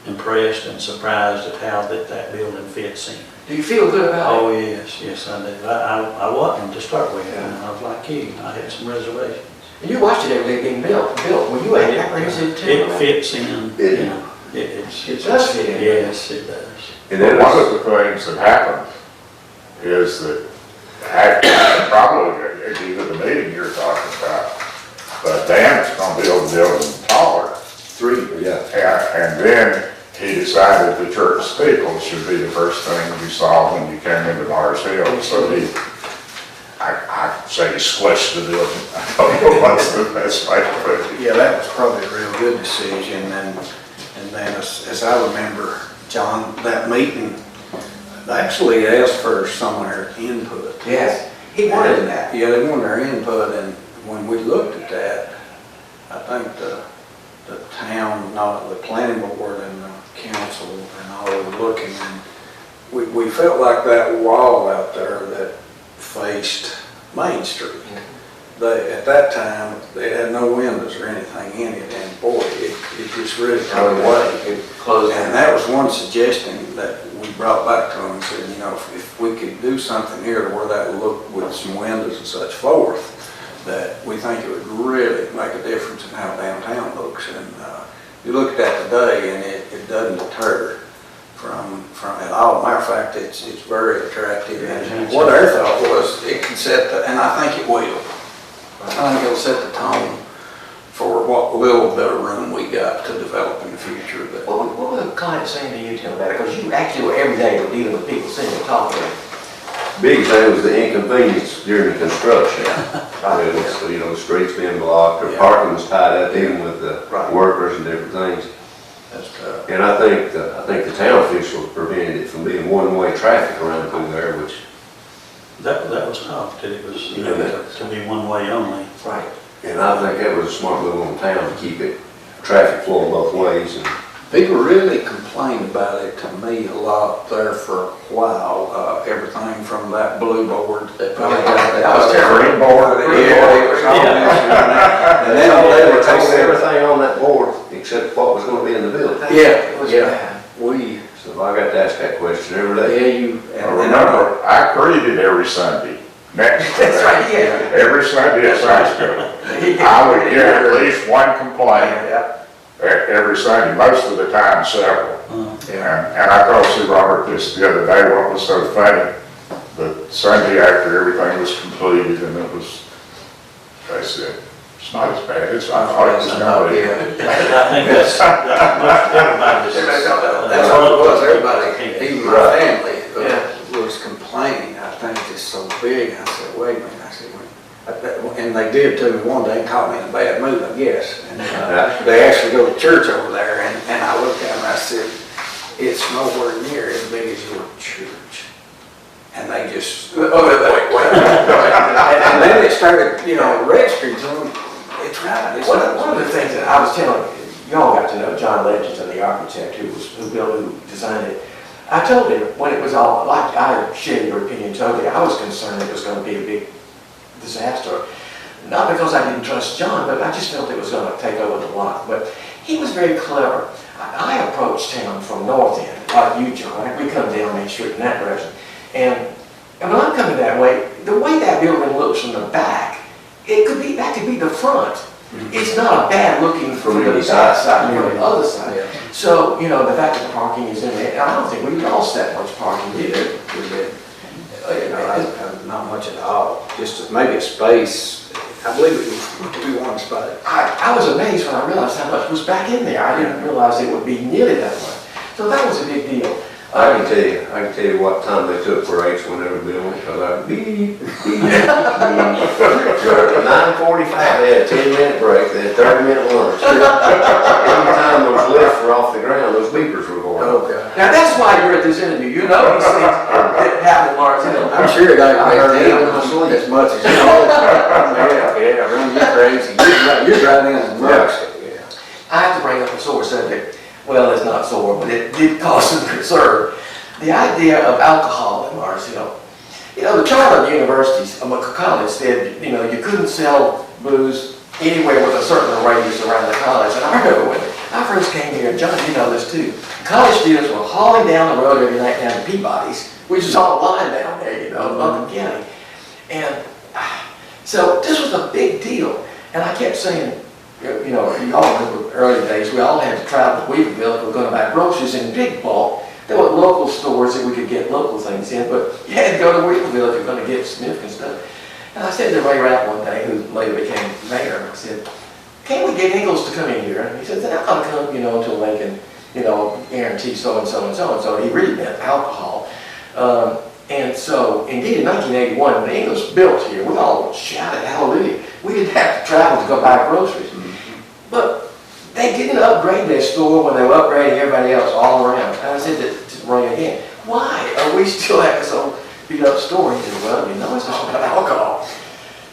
impressed and surprised at how that building fits in. do you feel good about it? Oh, yes, I did. I wasn't to start with, and I was like you, I had some reservations. You watched it every day being built. Were you apprehensive too? It fits in, you know, It does fit in. yes, it does. And then one of the things that happened is that after, probably at either the meeting you're talking about, but Dan is going to build a building taller. And then he decided the church steeple should be the first thing you saw when you came into Mars Hill. So I say he squished the building. I don't know what's the best way to put it. Yeah, that was probably a real good decision, and then as I remember, John, that meeting, they actually asked for some of their input. Yes, he wanted that. Yeah, they wanted their input, and when we looked at that, I think the town, not the planning board and the council and all were looking, and we felt like that wall out there that faced Main Street. At that time, they had no windows or anything in it, and boy, it just really turned away. And that was one suggestion that we brought back to them and said, you know, if we could do something here where that looked with some windows and such forth, that we think it would really make a difference in how downtown looks. And you look at that today, and it doesn't deter from at all. Matter of fact, it's very attractive. And what our thought was, it can set the, and I think it will. I think it'll set the tone for what little bit of room we got to develop in the future. But What were the clients saying to you, Tim, about it? Because you actually were every day dealing with people sitting and talking. Big thing was the inconvenience during the construction. You know, the streets being blocked, or parking was tied up even with the workers and different things. that's tough. And I think the town officials prevented it from being one-way traffic around through there, which, That was tough, that it was, you know, to be one way only. Right. and I think that was a smart move on the town to keep it, traffic flowing both ways. And People really complained about it to me a lot there for a while. Everything from that blue board. That was terrible. Green board. And then they they were were taking everything on that board except what was going to be in the building. Yeah. So I got to ask that question every day. Yeah, you. I remember, I greeted every Sunday next to That's that. right, yeah. Every Sunday at Sunday school. I would get at least one complaint every Sunday, most of the time several. And I told Sue Robert this the other day, what was so funny, the Sunday after everything was completed and it was, they said, it's not as bad as I thought it was going to be. I think that's everybody. That's what it was, everybody, even my family was complaining, I think it's so big. I said, wait a minute, I said, and they did to me one day and caught me in a bad mood, I guess. And they actually go to church over there, and I looked at them and I said, it's nowhere near as big as your church. And they just, wait. And then it started, you know, registering to them, it's right. It's One of the things that I was telling you all got to know John Legends, the architect who designed it. I told him when it was all, like I shared your opinion totally, I was concerned it was going to be a big disaster. Not because I didn't trust John, but I just felt it was going to take over the block. But he was very clever. I approached him from north end, like you, John. We come down Main Street in that direction. And when I'm coming that way, the way that building looks from the back, that could be the front. It's not a bad looking from the side, from the other side. Yeah. So, you know, the fact that the parking is in there, I don't think we lost that much parking, did we? Not much at all, just maybe a space. I believe it would be one space. I was amazed when I realized how much was back in there. I didn't realize it would be nearly that much. So that was a big deal. I can tell you what time they took for H when they were building, because I beep, beep, 9:45, they had a 10-minute break, they had 30-minute lunch. Every time those lifts were off the ground, those beepers were going off. Okay. Now, that's why you're at this interview. You know these things that happen in Mars Hill. I'm sure I heard it that in my sleep. as much as you know. Yeah, run you crazy. You're right in as much. Yeah. I have to bring up a sore subject. Well, it's not sore, but it did cause some concern. The idea of alcohol in Mars Hill. You know, the charter of the universities, college said, you know, you couldn't sell booze anywhere with a certain radius around the college. And I remember when our friends came here, and John, you know this too, college students were hauling down the road every night down to Peabody's, which is on the line down there, you know, Buncombe County. And so this was a big deal. And I kept saying, you know, you all remember early days, we all had to travel to Weaverville if we were going to buy groceries in big bulk. There were local stores that we could get local things in, but you had to go to Weaverville if you were going to get significant stuff. And I said to Ray Rapp one day, who later became mayor, I said, "Can't we get Ingles to come in here?" And he said, "They're not going to come, you know, until they can, you know, guarantee so and so and so and so." He really meant alcohol. And so, indeed, in 1981, when Ingles built here, we all shouted hallelujah. We didn't have to travel to go buy groceries. But they didn't upgrade their store when they were upgrading everybody else all around. And I said to Ray again, why are we still at this old beat up store? He said, "Well, you know, it's all about alcohol."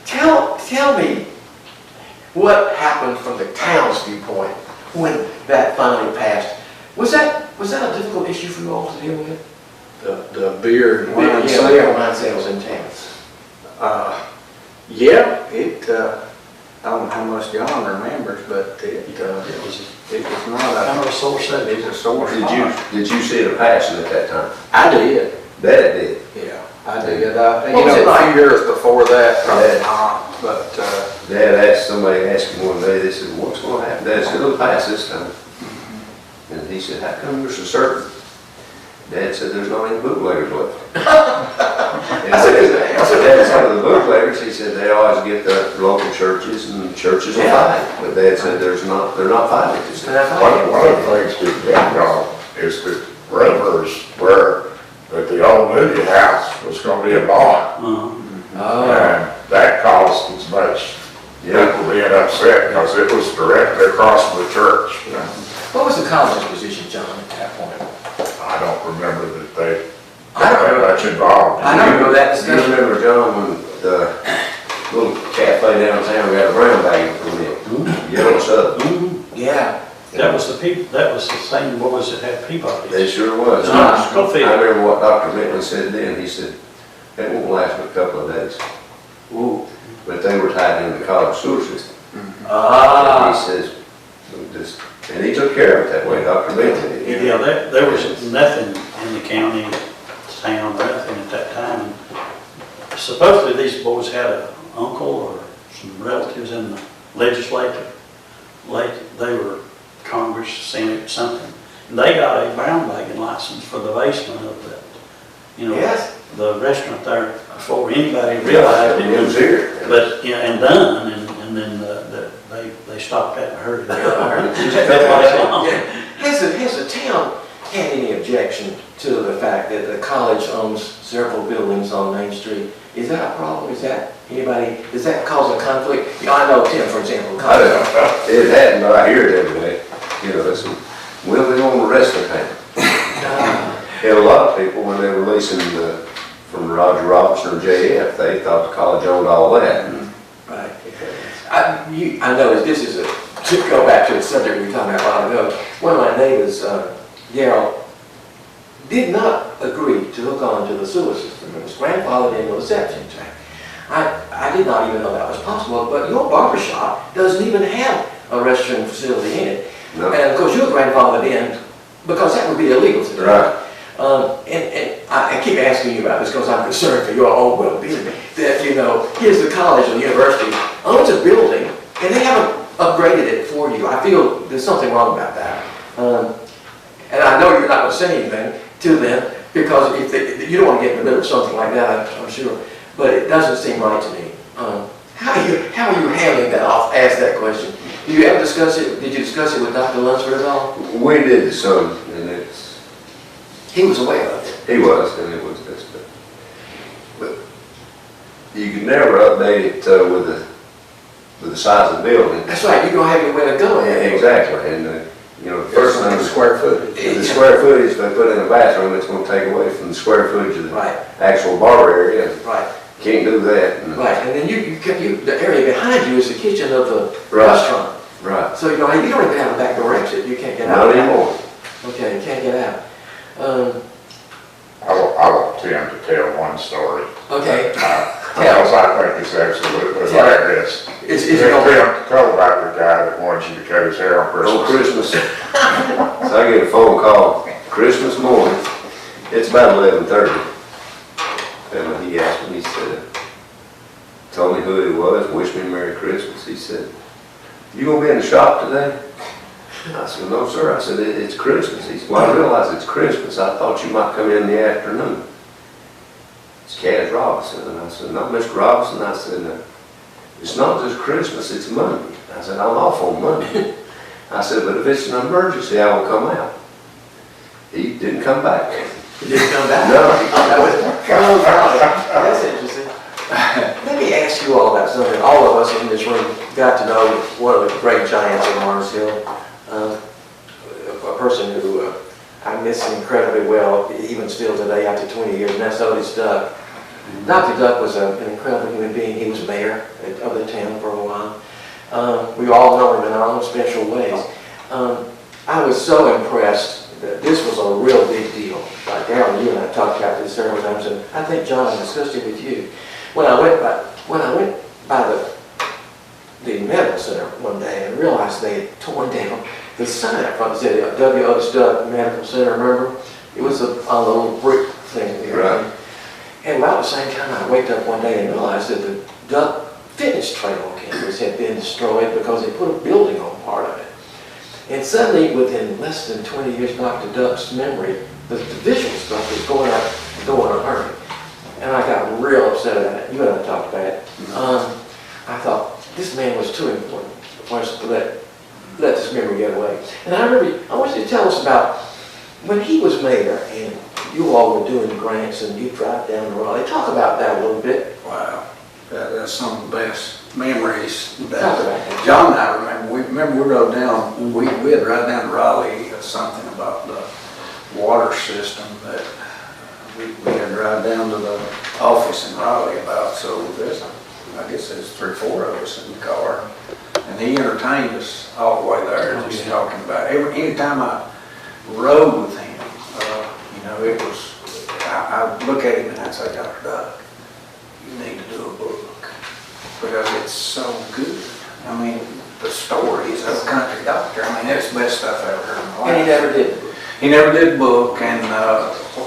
Tell me what happened from the town's viewpoint when that finally passed. Was that a difficult issue for you all to deal with? The beer and wine Yeah, sale. beer and wine sales in town. Yeah, I don't know how much John remembers, but it was not Kind a, of a sore subject. it's a sore Did spot. you see it passing at that time? I did, Dad did. yeah, I did. You What know, was it a like? few years before that, probably Yeah. not, but, Dad asked, somebody asked him one day, they said, "What's going to happen?" Dad said, "It'll pass this time." And he said, "How come you're so certain?" Dad said, "There's not any bootleggers left." And I said, "Dad said the bootleggers," he said, "they always get the local churches and churches will fight." But Dad said, they're not fighting this time. One of the things we've got wrong is that rumors were that the old movie house was gonna be a barn. Oh. And that caused as much people being upset because it was directly across from the church. What was the college's position, John, at that point? I don't remember that they I don't got remember. much involved. I don't remember that You discussion. remember, John, when the little cafe downtown, we had a brown bag from it, yellow sub. Yeah. That was the same, what was it, had Peabody? They sure was. John I Schofield. remember what Dr. Bentley said then, he said, "That won't last but a couple of days." Ooh. But they were tied into the college sewer system. Ah. He says, and he took care of it that way, Dr. Bentley did. Yeah, there was nothing in the county, town, or anything at that time. And supposedly these boys had an uncle or some relatives in the legislature. They were Congress, Senate, something. And they got a brown bagging license for the basement of that, you know, Yes. the restaurant there before anybody realized It was it. here. But, you know, and done, and then they stopped that in a hurry. Has the town had any objection to the fact that the college owns several buildings on Main Street? Is that a problem? Is that cause a conflict? You know, I know Tim, for example, college. It hadn't, but I hear it every day. You know, it's, well, they own the rest of the town. And a lot of people, when they were leasing from Roger Robinson or JF, they thought the college owned all that. Right. I know this is to go back to the subject we were talking about a while ago. One of my neighbors, Darryl, did not agree to hook on to the sewer system. It was grandfathered in with a septic tank. I did not even know that was possible, but your barber shop doesn't even have a restroom facility in it. No. And of course, you're grandfathered in because that would be illegal today. Right. And I keep asking you about this because I'm concerned for your own well-being. That, you know, here's the college or the university owns a building and they haven't upgraded it for you. I feel there's something wrong about that. And I know you're not going to say anything to them because if you don't want to get in the middle of something like that, I'm sure. But it doesn't seem right to me. How are you handling that? I'll ask that question. Did you ever discuss it? Did you discuss it with Dr. Lunsford at all? We did some, and it's He was aware of it. He was, and it was, but you could never update it with the size of the building. That's right, you're gonna have your way to go. Yeah, exactly, and, you know, the first thing, the square footage. the square footage they put in the bathroom, it's gonna take away from the square footage of the Right, actual bar area. right, Can't do that. And- right. And then the area behind you is the kitchen of the Right. restaurant. Right. So, you don't even have a back door exit, you can't get out. Not anymore. Okay, you can't get out. I will attempt to tell one story. Okay. Because I think it's absolutely hilarious. Is You it gonna attempt to tell about the guy that wants you to cut his hair on On Christmas. Christmas. So I get a phone call Christmas morning, it's about 11:30. And he asked me, he said, told me who he was, wished me Merry Christmas. He said, "You gonna be in the shop today?" I said, "No, sir." I said, It's Christmas." He said, "Well, I realize it's Christmas. I thought you might come in the afternoon." It's Cass Robinson. And I said, "No, Mr. Robinson." I said, "It's not just Christmas, it's Monday." I said, "I'm off on Monday." I said, "But if it's an emergency, I will come out." He didn't come back. You didn't come back? No. Oh, golly. That's interesting. Let me ask you all about something. All of us in this room got to know one of the great giants of Mars Hill, a person who I miss incredibly well, even still today after 20 years, and that's Otis Duck. Dr. Duck was an incredible human being. He was mayor of the town for a while. We all know him in our own special ways. I was so impressed that this was a real big deal. Like Darryl, you and I talked about this several times, and I think John discussed it with you. When I went by the medical center one day and realized they had torn down the sign up front that said W. Otis Duck Medical Center, remember? It was a little brick thing there. Right. And about the same time, I waked up one day and realized that the Duck Fitness Trail on campus had been destroyed because they put a building on part of it. And suddenly, within less than 20 years, Dr. Duck's memory, the visual stuff was going a hurry. And I got real upset about it. You and I talked about it. I thought, this man was too important for us to let this memory get away. And I want you to tell us about when he was mayor and you all were doing grants and you drive down the Raleigh. Talk about that a little bit. Wow, that's some of the best memories Talk about that. John and I remember we rode down, we had ride down to Raleigh, something about the water system that we had to drive down to the office in Raleigh about, so there's, I guess there's 3 or 4 of us in the car. And he entertained us all the way there, just talking about it. Anytime I rode with him, you know, it was, I look at him and I'd say, "Dr. Duck, you need to do a book because it's so good." I mean, the stories of a country doctor, I mean, it's the best stuff I ever heard in my life. And he never did. He never did a book, and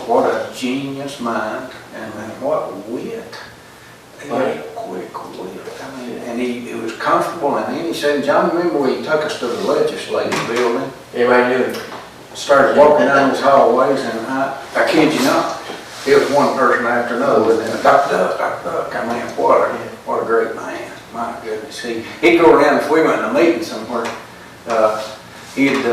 what a genius mind, and what wit. Right. Quick wit. I mean, and he was comfortable, and then he said, "John, remember when he took us to the legislative building?" Everybody knew him. Started walking down those hallways, and I kid you not, it was one person after another, and then Dr. Duck, I mean, what a great man. My goodness, he'd go around, if we went to a meeting somewhere, he'd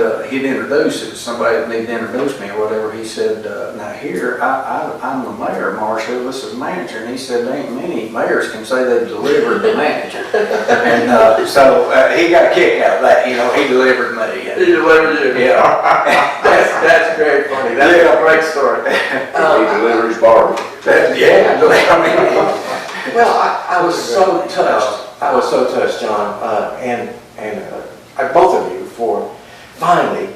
introduce us, somebody that needed to introduce me or whatever. He said, "Now here, I'm the mayor of Mars Hill, this is the manager," and he said, "There ain't many mayors can say they've delivered the manager." And so he got a kick out of that, you know, he delivered me. He delivered you. Yeah. That's very funny. That's a great story. He delivers barber. Yeah, I mean, Well, I was so touched. I was so touched, John, and both of you for finally,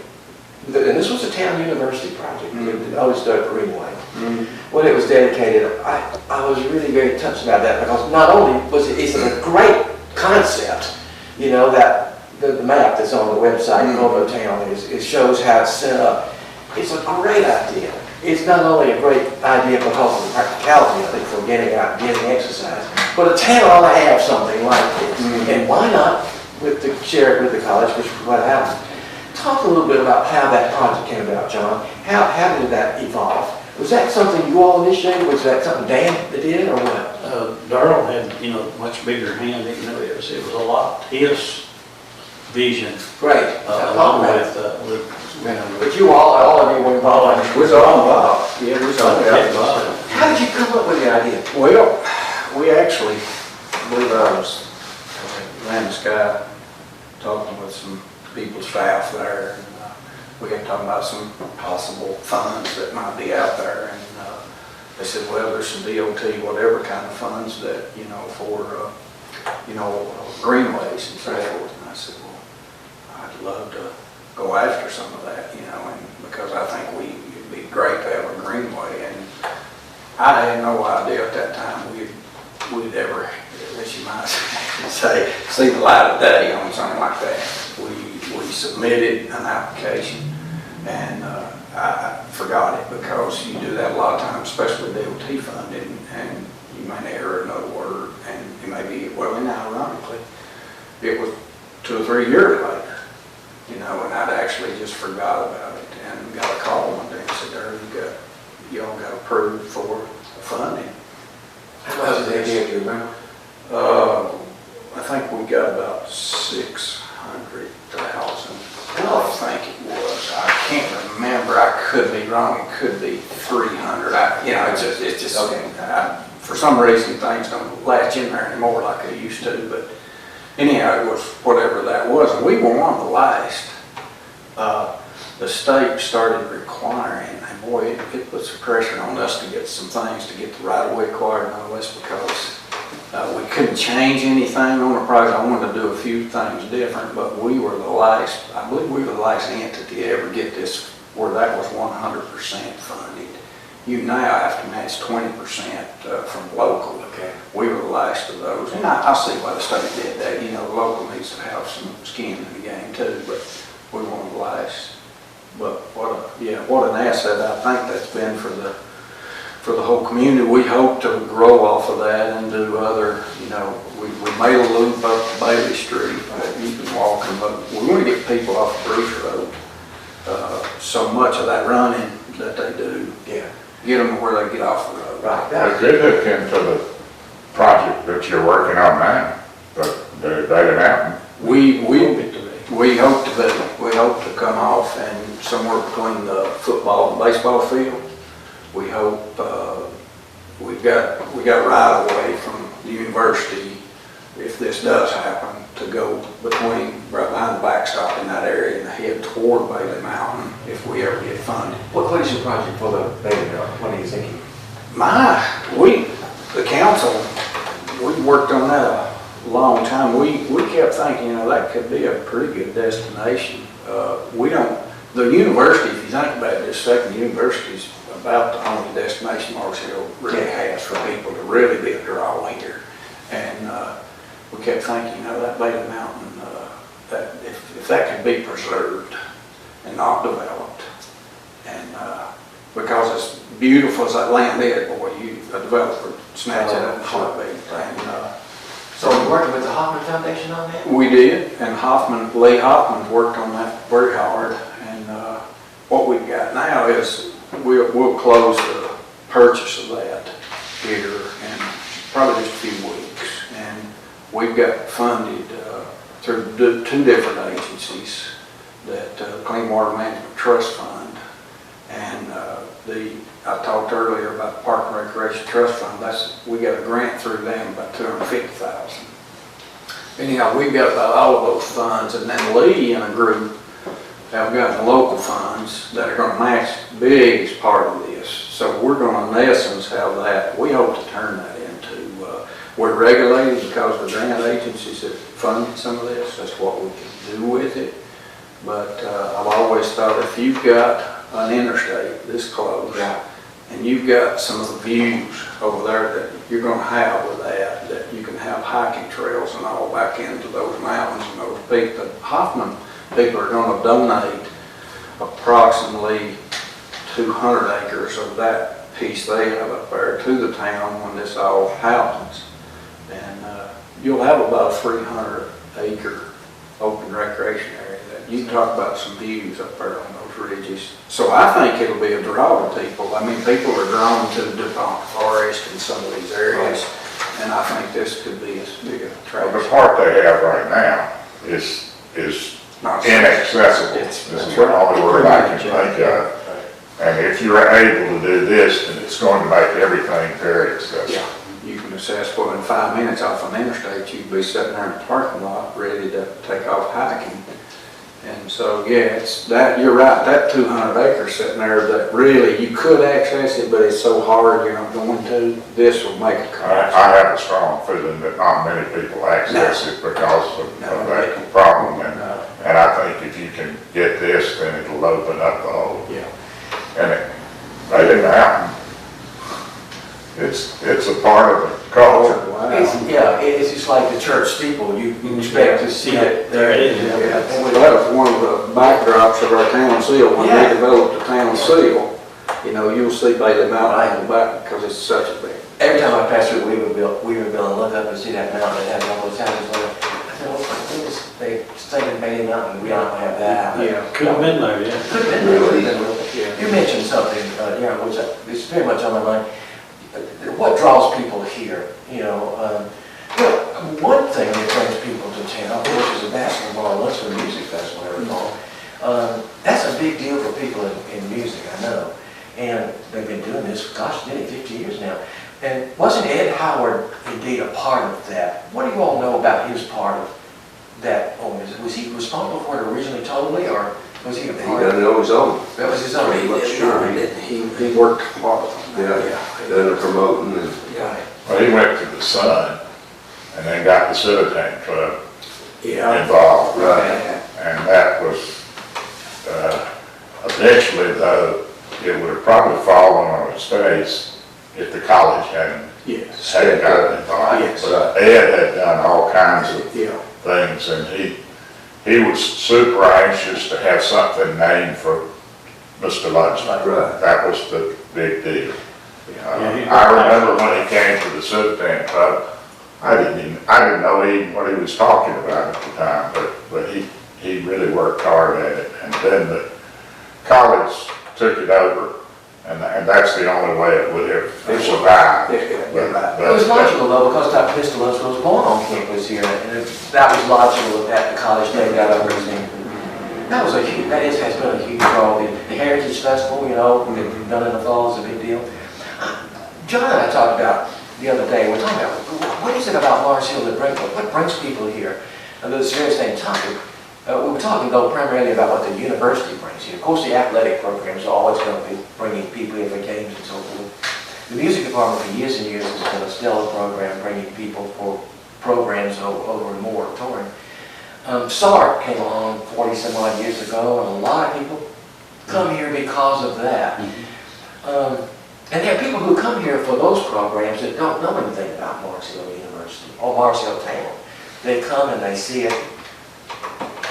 and this was a town university project, the Otis Duck Greenway. When it was dedicated, I was really very touched about that because not only was it's a great concept, you know, that the map that's on the website, Provo Town, it shows how it's set up. It's a great idea. It's not only a great idea because of the practicality of it for getting out and getting exercise, but a town ought to have something like this. And why not share it with the college, which is what happened. Talk a little bit about how that project came about, John. How did that evolve? Was that something you all initiated? Was that something Dan did or what? Darryl had, you know, much bigger hand, you know, it was a lot, his vision, Great. along with But you all of you were involved. We was all involved, yeah, we was all involved. How did you come up with the idea? Well, we actually, I believe I was, ran this guy, talking with some people, staff there, and we got talking about some possible funds that might be out there, and they said, well, there's some DOT, whatever kind of funds that, you know, for, you know, greenways and so forth. And I said, well, I'd love to go after some of that, you know, and because I think it'd be great to have a greenway. And I had no idea at that time we'd ever, as you might say, see the light of day on something like that. We submitted an application, and I forgot it because you do that a lot of times, especially DOT funding, and you may err another word, and it may be, well, and ironically, it was 2 or 3 years later, you know, and I'd actually just forgot about it, and got a call one day and said, there, y'all got approved for funding. How much did they give you, remember? I think we got about 600,000. I think it was. I can't remember. I could be wrong. It could be 300. You know, it's just okay. For some reason, things don't latch in there anymore like they used to. But anyhow, it was whatever that was. And we were one of the last. The state started requiring, and boy, it put some pressure on us to get some things, to get the right-of-way acquired and all this, because we couldn't change anything on the project. I wanted to do a few things different, but we were the last, I believe we were the last entity to ever get this, where that was 100% funded. You now have to match 20% from local. Okay. We were the last of those, and I see why the state did that. You know, the local needs to have some skin in the game too, but we were one of the last. But what an asset I think that's been for the whole community. We hope to grow off of that and do other, you know, we made a loop up Bailey Street that you can walk and look. We want to get people off Bruce Road. So much of that running that they do, get them where they get off the road. Right. Well, could look into the project that you're working on now, the Daily Mountain. We hope to be. We hope to come off and somewhere between the football and baseball field. We hope we got right away from the university, if this does happen, to go between right behind the backstop in that area and head toward Bailey Mountain if we ever get funded. What is your project for the Bailey Mountain? What are you thinking? The council, we worked on that a long time. We kept thinking, you know, that could be a pretty good destination. The university, if you think about it, this second university is about the only destination Mars Hill really has for people to really be a draw here. And we kept thinking, you know, that Bailey Mountain, that if that could be preserved and not developed, and because as beautiful as that land is, boy, a developer snatch it up in a heartbeat. And So you're working with the Hoffman Foundation on that? we did, and Lee Hoffman worked on that very hard. And what we've got now is we'll close the purchase of that here in probably just a few weeks. And we've got funded through 2 different agencies, that Clean Water Management Trust Fund, and I talked earlier about the Park and Recreation Trust Fund. We got a grant through them about $250,000. Anyhow, we've got about all of those funds, and then Lee and a group have gotten local funds that are going to match the biggest part of this. So we're going to, in essence, have that. We hope to turn that into, we're regulated because of the grant agencies that funded some of this. That's what we can do with it. But I've always thought if you've got an interstate this close, and you've got some of the views over there that you're going to have with that you can have hiking trails and all back into those mountains and those peaks. The Hoffman people are going to donate approximately 200 acres of that piece they have up there to the town when this all happens. And you'll have about a 300-acre open recreation area that you can talk about some views up there on those ridges. So I think it'll be a draw to people. I mean, people are drawn to the DuPont Forest and some of these areas, and I think this could be as big a Well, the attraction. part they have right now is Not inaccessible. It's- This is the only word I can think of. And if you're able to do this, then it's going to make everything very accessible. Yeah, you can assess, well, in 5 minutes off an interstate, you'd be sitting there in the parking lot, ready to take off hiking. And so, yeah, it's that, you're right, that 200 acres sitting there that really, you could access it, but it's so hard, you're not going to. This will make a cost. I have a strong feeling that not many people access it because of that problem. And I think if you can get this, then it'll open up the whole. Yeah. And it, right in the mountain, it's a part of the culture. Wow. It's just like the church steeple, you expect to see it. There it is. Yeah. Well, that was one of the backdrops of our town seal. When Yeah. we developed the town seal, you know, you'll see Bailey Mountain on the back because it's such a big. Every time I pass through Weaverville, and look up and see that mountain that has all those houses on it, I said, oh my goodness, they stayed in Bailey Mountain, we don't have that. Could have been there, yeah. Could have been there, could have been there. Yeah. You mentioned something, which is very much on my mind. What draws people here, one thing that brings people to town, of course, is a basketball, unless for a music festival, I recall. That's a big deal for people in music, I know. And they've been doing this, gosh, nearly 50 years now. And wasn't Ed Howard indeed a part of that? What do you all know about his part of that? Was he responsible for it originally totally, or was he a He part done of it? it on his own. That was his own. Pretty much sure. He worked hard on that. Done the promoting and. Yeah. Well, he went to the Sun and then got the Citadine Club Yeah. involved. Right. And that was, eventually though, it would have probably fallen on its face if the college hadn't Yes. gotten involved. Yes. But Ed had done all kinds of Yeah. things, and he was super anxious to have something named for Mr. Lunsford. Right. That was the big deal. Yeah, I remember when he came to the Citadine Club, I didn't know even what he was talking about at the time, but he really worked hard at it. And then the college took it over, and that's the only way it would have survived. It was logical though, because that Mr. Lunsford was born on campus here, and that was logical that the college named that over his name. That was has been a huge draw. The Heritage Festival, we've done in the fall, is a big deal. John and I talked about the other day, we're talking about, what is it about Mars Hill that what brings people here? And this is a very same topic. We were talking though primarily about what the university brings here. Of course, the athletic programs are always going to be bringing people in for games and so forth. The music department for years and years has been a stellar program, bringing people for programs over and more touring. SART came along 40 some odd years ago, and a lot of people come here because of that. And there are people who come here for those programs that don't know anything about Mars Hill University or Mars Hill Town. They come and they see it,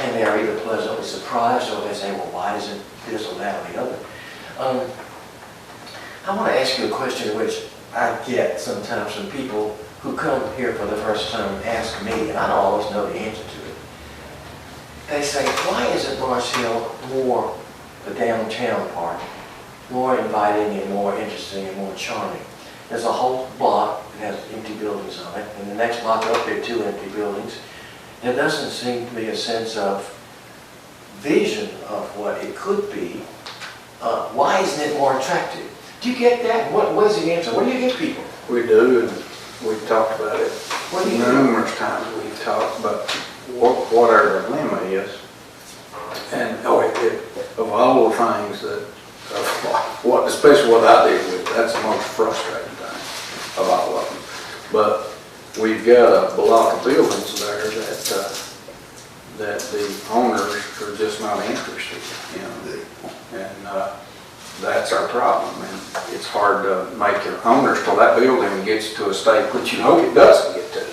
and they are either pleasantly surprised or they say, well, why isn't this or that or the other? I want to ask you a question which I get sometimes from people who come here for the first time ask me, and I don't always know the answer to it. They say, why isn't Mars Hill more the downtown part, more inviting and more interesting and more charming? There's a whole block that has empty buildings on it, and the next block up there are 2 empty buildings. There doesn't seem to be a sense of vision of what it could be. Why isn't it more attractive? Do you get that? What is the answer? What do you get people? We do, and we've talked about it What do you numerous times. We've talked about what our dilemma is. And of all the things that, especially what I deal with, that's the most frustrating thing of all of them. But we've got a block of buildings there that the owners are just not interested in. And that's our problem. And it's hard to make your owners till that building gets to a state, which you hope it doesn't get to,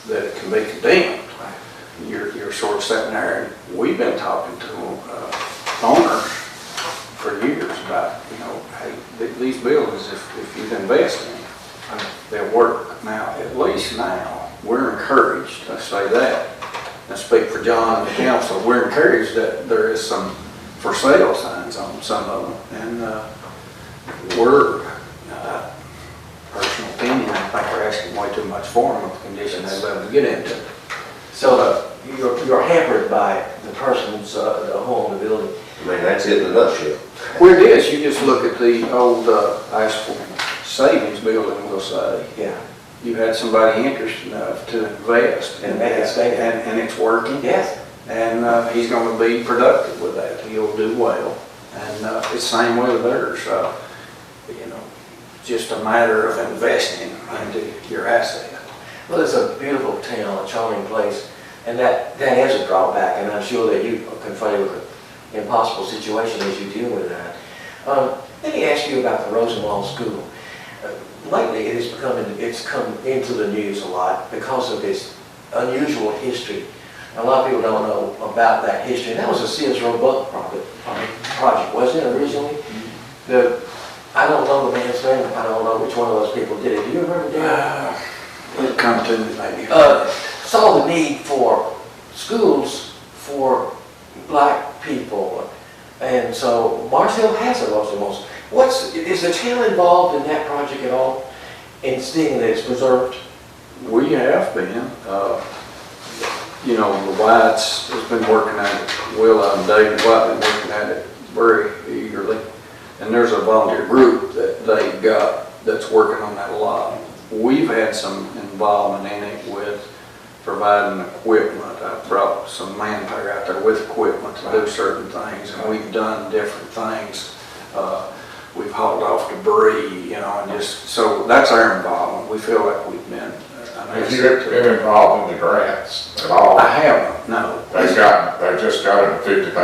that it can be condemned. You're sort of sitting there, and we've been talking to owners for years about, hey, these buildings, if you invest in them, they'll work. Now, at least now, we're encouraged, I say that, I speak for John and the council, we're encouraged that there is some for sale signs on some of them. And we're, personal opinion, I think we're asking way too much for them with the condition they let them get into. So you're hampered by the person's home, the building. I mean, that's it in a nutshell. Well, it is, you just look at the old Asheville Savings Building, we'll say. Yeah. You had somebody interested enough to invest And make it stay there. and it's working. Yes. And he's going to be productive with that. He'll do well. And it's the same way with theirs. You know, just a matter of investing into your asset. Well, it's a beautiful town, a charming place, and that is a drawback, and I'm sure that you are confronted with an impossible situation as you deal with that. Let me ask you about the Rosenwald School. Lately, it's come into the news a lot because of its unusual history. A lot of people don't know about that history. And that was a Sears Roebuck project, wasn't it, originally? I don't know the man's name. I don't know which one of those people did it. Do you remember that? It'll come to me maybe. Saw the need for schools for black people. And so Mars Hill has a Rosenwald. Is the town involved in that project at all? In seeing that it's preserved? We have been. You know, the Whites has been working at it. Willa and David White have been working at it very eagerly. And there's a volunteer group that they've got that's working on that a lot. We've had some involvement in it with providing equipment. I brought some manpower out there with equipment to do certain things, and we've done different things. We've hauled off debris, you know, and just, so that's our involvement. We feel like we've been. Have you been involved in the grants at all? I haven't, no. They just got a $50,000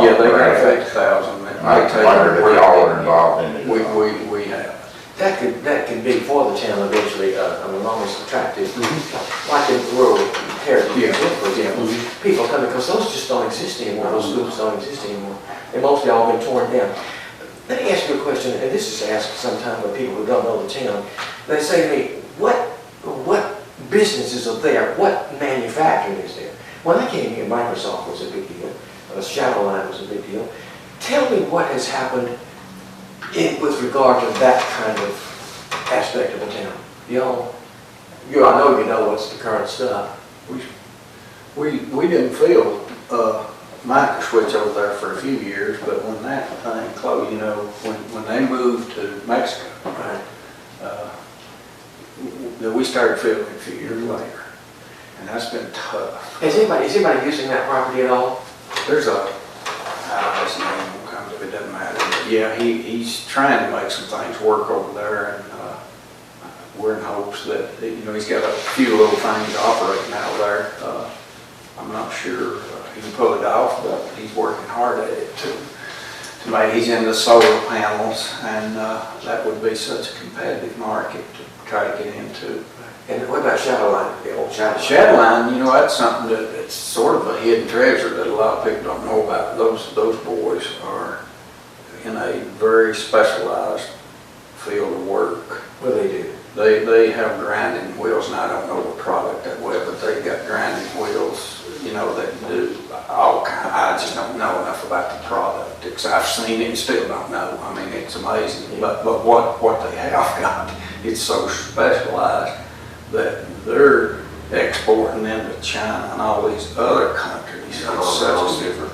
Yeah, they got grant. 50,000. I wondered if y'all were involved in it. We have. That could be for the town eventually, an enormous attractive, like in rural heritage, for example. People coming, because those just don't exist anymore, those schools don't exist anymore. They've mostly all been torn down. Let me ask you a question, and this is asked sometimes by people who don't know the town. They say to me, what businesses are there? What manufacturing is there? When I came here, Microsoft was a big deal. Shadowline was a big deal. Tell me what has happened with regard to that kind of aspect of the town. I know you know what's the current stuff. We didn't feel micro switch over there for a few years, but when that thing closed, you know, when they moved to Mexico, Right. we started feeling it a few years later, and that's been tough. Is anybody using that property at all? There's his name comes up, it doesn't matter. But yeah, he's trying to make some things work over there, and we're in hopes that, you know, he's got a few little things operating out there. I'm not sure he can pull it off, but he's working hard at it to make. He's into solar panels, and that would be such a competitive market to try to get into. And what about Shadowline, the old Shadowline? Shadowline, you know, that's something that's sort of a hidden treasure that a lot of people don't know about. Those boys are in a very specialized field of work. What do they do? They have grinding wheels, and I don't know the product that well, but they've got grinding wheels, you know, that do all kinds. I just don't know enough about the product, because I've seen it and still don't know. I mean, it's amazing. But what they have got, it's so specialized that they're exporting into China and all these other countries. It's such a different.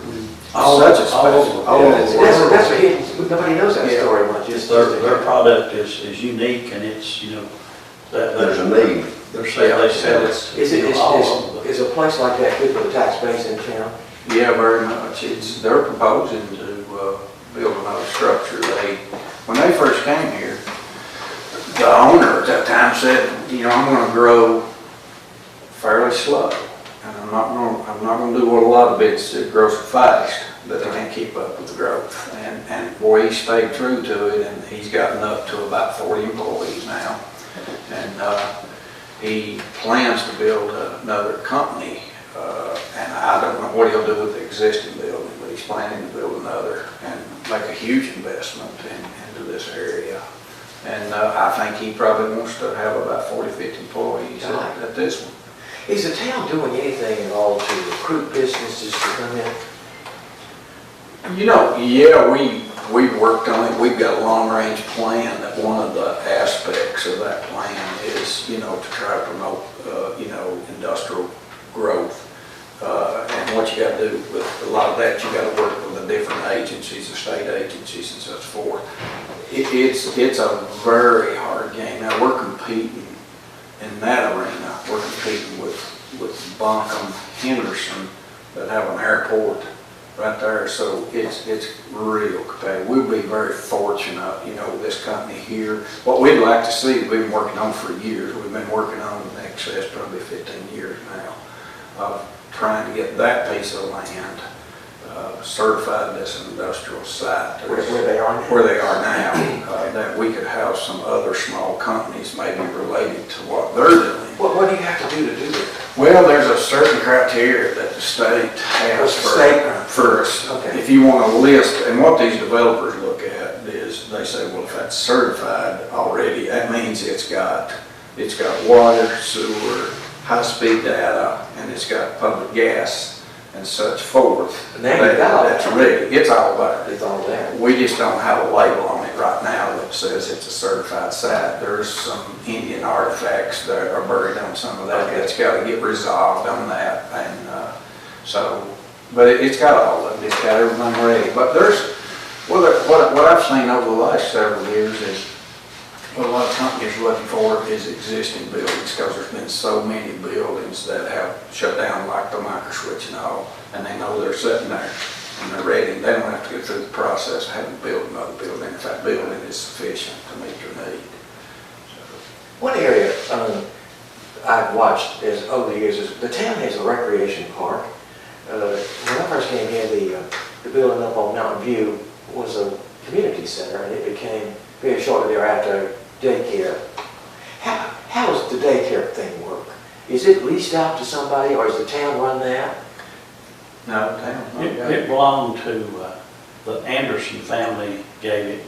Such a special. That's what hidden. Nobody knows that story much. Just their product is unique, and it's, you know, There's a need. they sell it. Is a place like that good for the tax base in town? Yeah, very much. They're proposing to build another structure. When they first came here, the owner at that time said, you know, I'm going to grow fairly slow, and I'm not going to do what a lot of businesses grow so fast that they can't keep up with the growth. And boy, he stayed true to it, and he's gotten up to about 40 employees now. And he plans to build another company, and I don't know what he'll do with the existing building, but he's planning to build another and make a huge investment into this area. And I think he probably wants to have about 40, 50 employees at this one. Is the town doing anything at all to recruit businesses to come in? You know, yeah, we've worked on it. We've got a long-range plan that one of the aspects of that plan is, you know, to try to promote, you know, industrial growth. And And what you gotta do with a lot of that, you gotta work with the different agencies, the state agencies and such forth. It's a very hard game. Now, we're competing in that arena. We're competing with Buncombe, Henderson, that have an airport right there, so it's real competitive. We'd be very fortunate, you know, this company here. What we'd like to see, we've been working on for years. We've been working on in excess probably 15 years now, trying to get that piece of land certified as an industrial site. Where they are now? Where they are now, that we could have some other small companies maybe related to what they're doing. What do you have to do that? Well, there's a certain criteria that the state has for us. Okay. If you want to list, and what these developers look at is, they say, well, if that's certified already, that means it's got water, sewer, high-speed data, and it's got public gas and such forth. And now you've got all that. That's ready, it's all there. It's all there. We just don't have a label on it right now that says it's a certified site. There's some Indian artifacts that are buried on some of that. Okay. It's got to get resolved on that, and but it's got all of it. It's got everything ready. But what I've seen over the last several years is what a lot of companies are looking for is existing buildings, because there's been so many buildings that have shut down, like the micro switch and all, and they know they're sitting there and they're ready. They don't have to go through the process of having to build another building if that building is sufficient to meet their need. One area I've watched over the years is the town has a recreation park. When I first came here, the building up on Mountain View was a community center, and it became very shortly thereafter daycare. How does the daycare thing work? Is it leased out to somebody, or does the town run that? No, town. It belonged to, the Anderson family gave it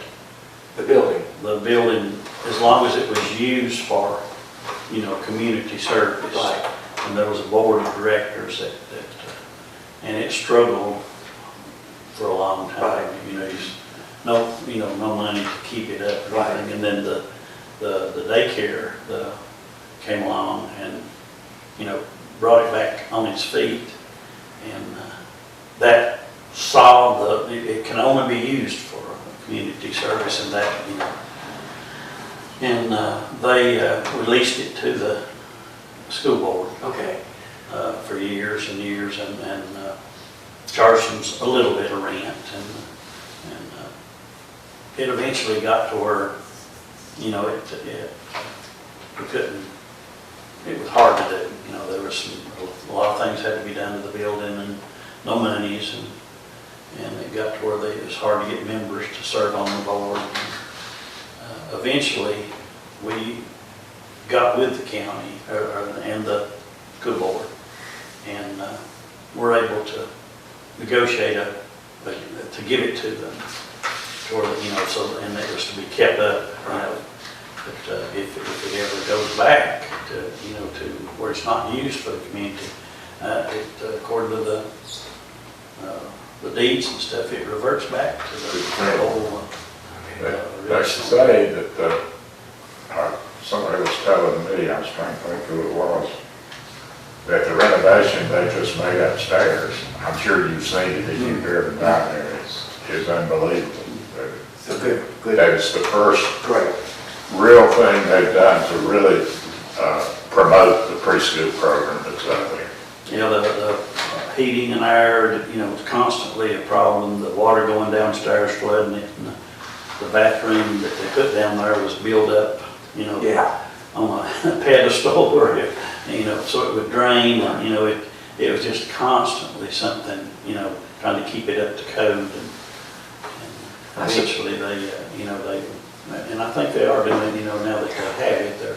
The building? the building, as long as it was used for, you know, community service. Right. And there was a board of directors and it struggled for a long time. Right. You know, no money to keep it up. or Right. anything. And then the daycare came along and, you know, brought it back on its feet. And that saw it can only be used for community service, and that, you know. And they released it to the school board Okay. for years and years, and charged them a little bit of rent, and it eventually got to where, you know, we couldn't. It was hard to do. You know, there was a lot of things had to be done to the building, and no monies, and it got to where it was hard to get members to serve on the board. Eventually, we got with the county and the school board, and were able to negotiate to give it to them, or, you know, so, and it was to be kept up, you know. But if it ever goes back to, you know, to where it's not used for the community, according to the deeds and stuff, it reverts back to the old. They say that, somebody was telling me, I was trying to think who it was, that the renovation they just made upstairs, I'm sure you've seen it if you've ever been down there, is unbelievable. So good. That is the first Great. real thing they've done to really promote the preschool program that's out there. You know, the heating and air, you know, was constantly a problem. The water going downstairs flooding it, and the bathroom that they put down there was built up, you know, Yeah. on a pedestal where it, you know, so it would drain. And, you know, it was just constantly something, you know, trying to keep it up to code. And eventually they, you know, and I think they are doing, you know, now that they have it, it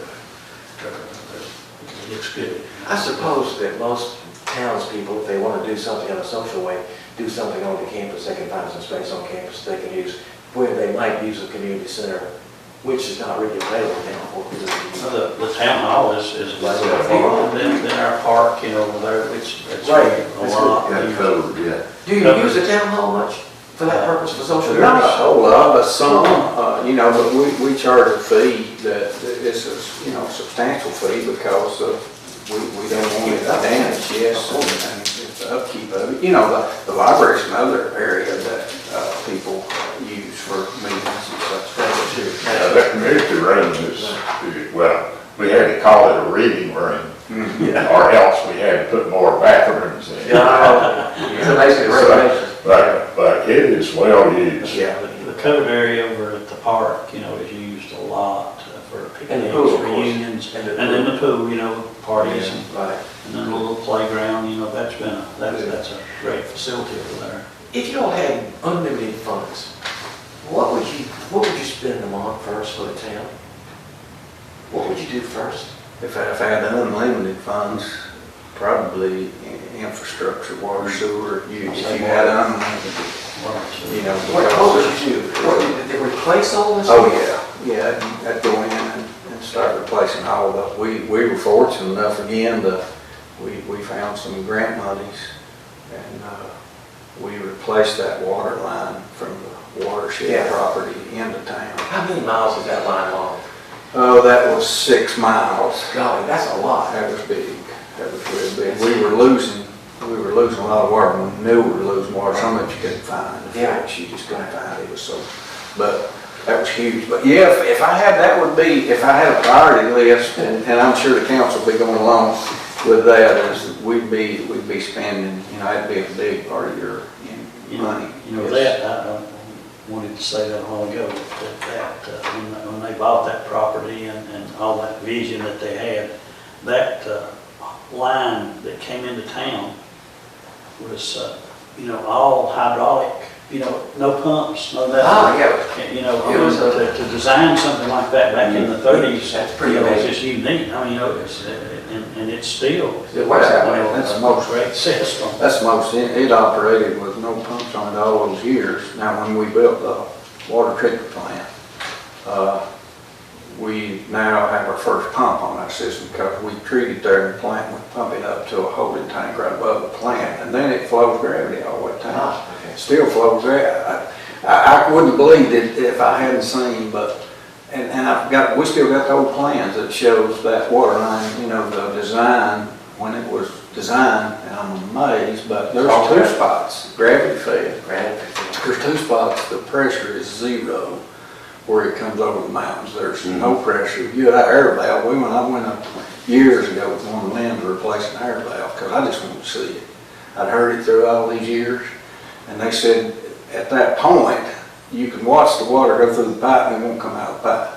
looks good. I suppose that most townspeople, if they want to do something in a social way, do something on the campus, they can find some space on campus they can use, where they might use a community center, which is not really available now for community. The town hall is like then our park, you know, there, it's Right. a lot. Got covered, yeah. Do you use the town hall much for that purpose, for social Not a purpose? whole lot, but some, you know, but we charge a fee that is a, you know, substantial fee because we don't want it damaged, yes. And the upkeep of it. You know, the library's another area that people use for meetings and such. That community room is, well, we had to call it a reading room, or else we had to put more bathrooms in. So basically, regulations. But it is well used. Yeah. The covered area over at the park, you know, is used a lot for And the picnics, pool, of course. reunions, And and the then the pool, you know, parties, Right. and then a little playground, you know, that's a great facility over there. If you all had unlimited funds, what would you spend them on first for the town? What would you do first? If I had unlimited funds, probably infrastructure, water, sewer, if you had unlimited, you know. What would you do? Did they replace all this? Oh, yeah, I'd go in and start replacing all of those. We were fortunate enough again we found some grant monies and we replaced that water line from the watershed property into town. How many miles is that line long? Oh, that was 6 miles. Golly, that's a lot. That was big. That was really big. We were losing a lot of water. We knew we were losing water. Some of it you couldn't find. Yeah. You just couldn't find it. It was so, but that was huge. But yeah, if I had, that would be, if I had a priority list, and I'm sure the council will be going along with that, is we'd be spending, you know, that'd be a big part of your money. You know, that, I wanted to say that a while ago, when they bought that property and all that vision that they had, that line that came into town was, you know, all hydraulic, you know, no pumps, no nothing. Yeah. You know, It was to design something like that back in the 30s, That's pretty you know, it's amazing. just unique. I mean, you know, and it's still. It works that way. That's a most great system. That's most, it operated with no pumps on it all those years. Now, when we built the water treatment plant, we now have our first pump on that system because we treated there in the plant, we pump it up to a holding tank right above the plant, and then it flows gravity all the way down. Okay. Still flows gravity. I wouldn't believe it if I hadn't seen, but, and we still got the old plans that shows that water line, you know, the design, when it was designed, and I'm amazed, but there's two spots, gravity fed. There's two spots, the pressure is 0 where it comes over the mountains. There's no pressure. You had an air valve. I went up years ago with one of the men to replace an air valve because I just wanted to see it. I'd heard it through all these years, and they said at that point you can watch the water go through the pipe and it won't come out of the pipe.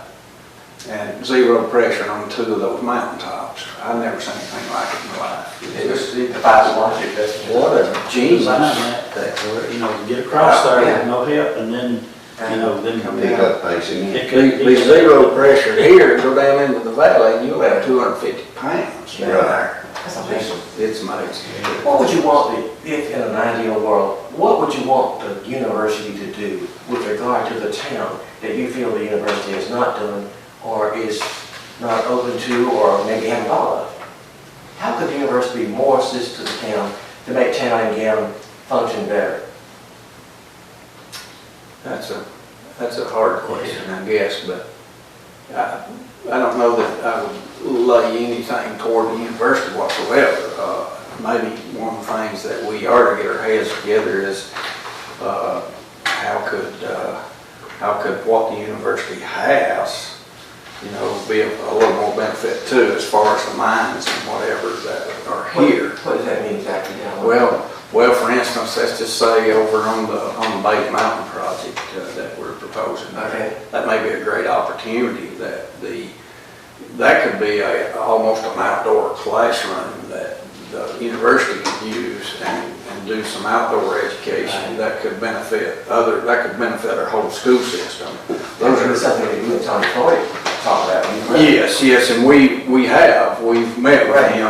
And 0 pressure on 2 of those mountaintops. I've never seen anything like it in my life. It was the five logic. What a genius. Design that, you know, to get across there with no help, and then, you know, then come Pick down. up pacing. It could Be be 0 pressure here, go down into the valley, and you'll have 250 pounds down there. That's amazing. It's amazing. What would you want, if in an ideal world, what would you want the university to do with regard to the town that you feel the university is not doing or is not open to or maybe haven't thought of? How could the university be more assist to the town to make town and gown function better? That's a hard question, I guess, but I don't know that I would lay anything toward the university whatsoever. Maybe one of the things that we are to get our heads together is how could what the university has, you know, be a little more benefit too, as far as the mines and whatever that are here. What does that mean exactly now? Well, for instance, let's just say over on the Bay Mountain project that we're proposing. Okay. That may be a great opportunity that could be almost an outdoor classroom that the university could use and do some outdoor education that could benefit our whole school system. Those are something that you and Tony Floyd talk about. Yes, and we've met with Right. him,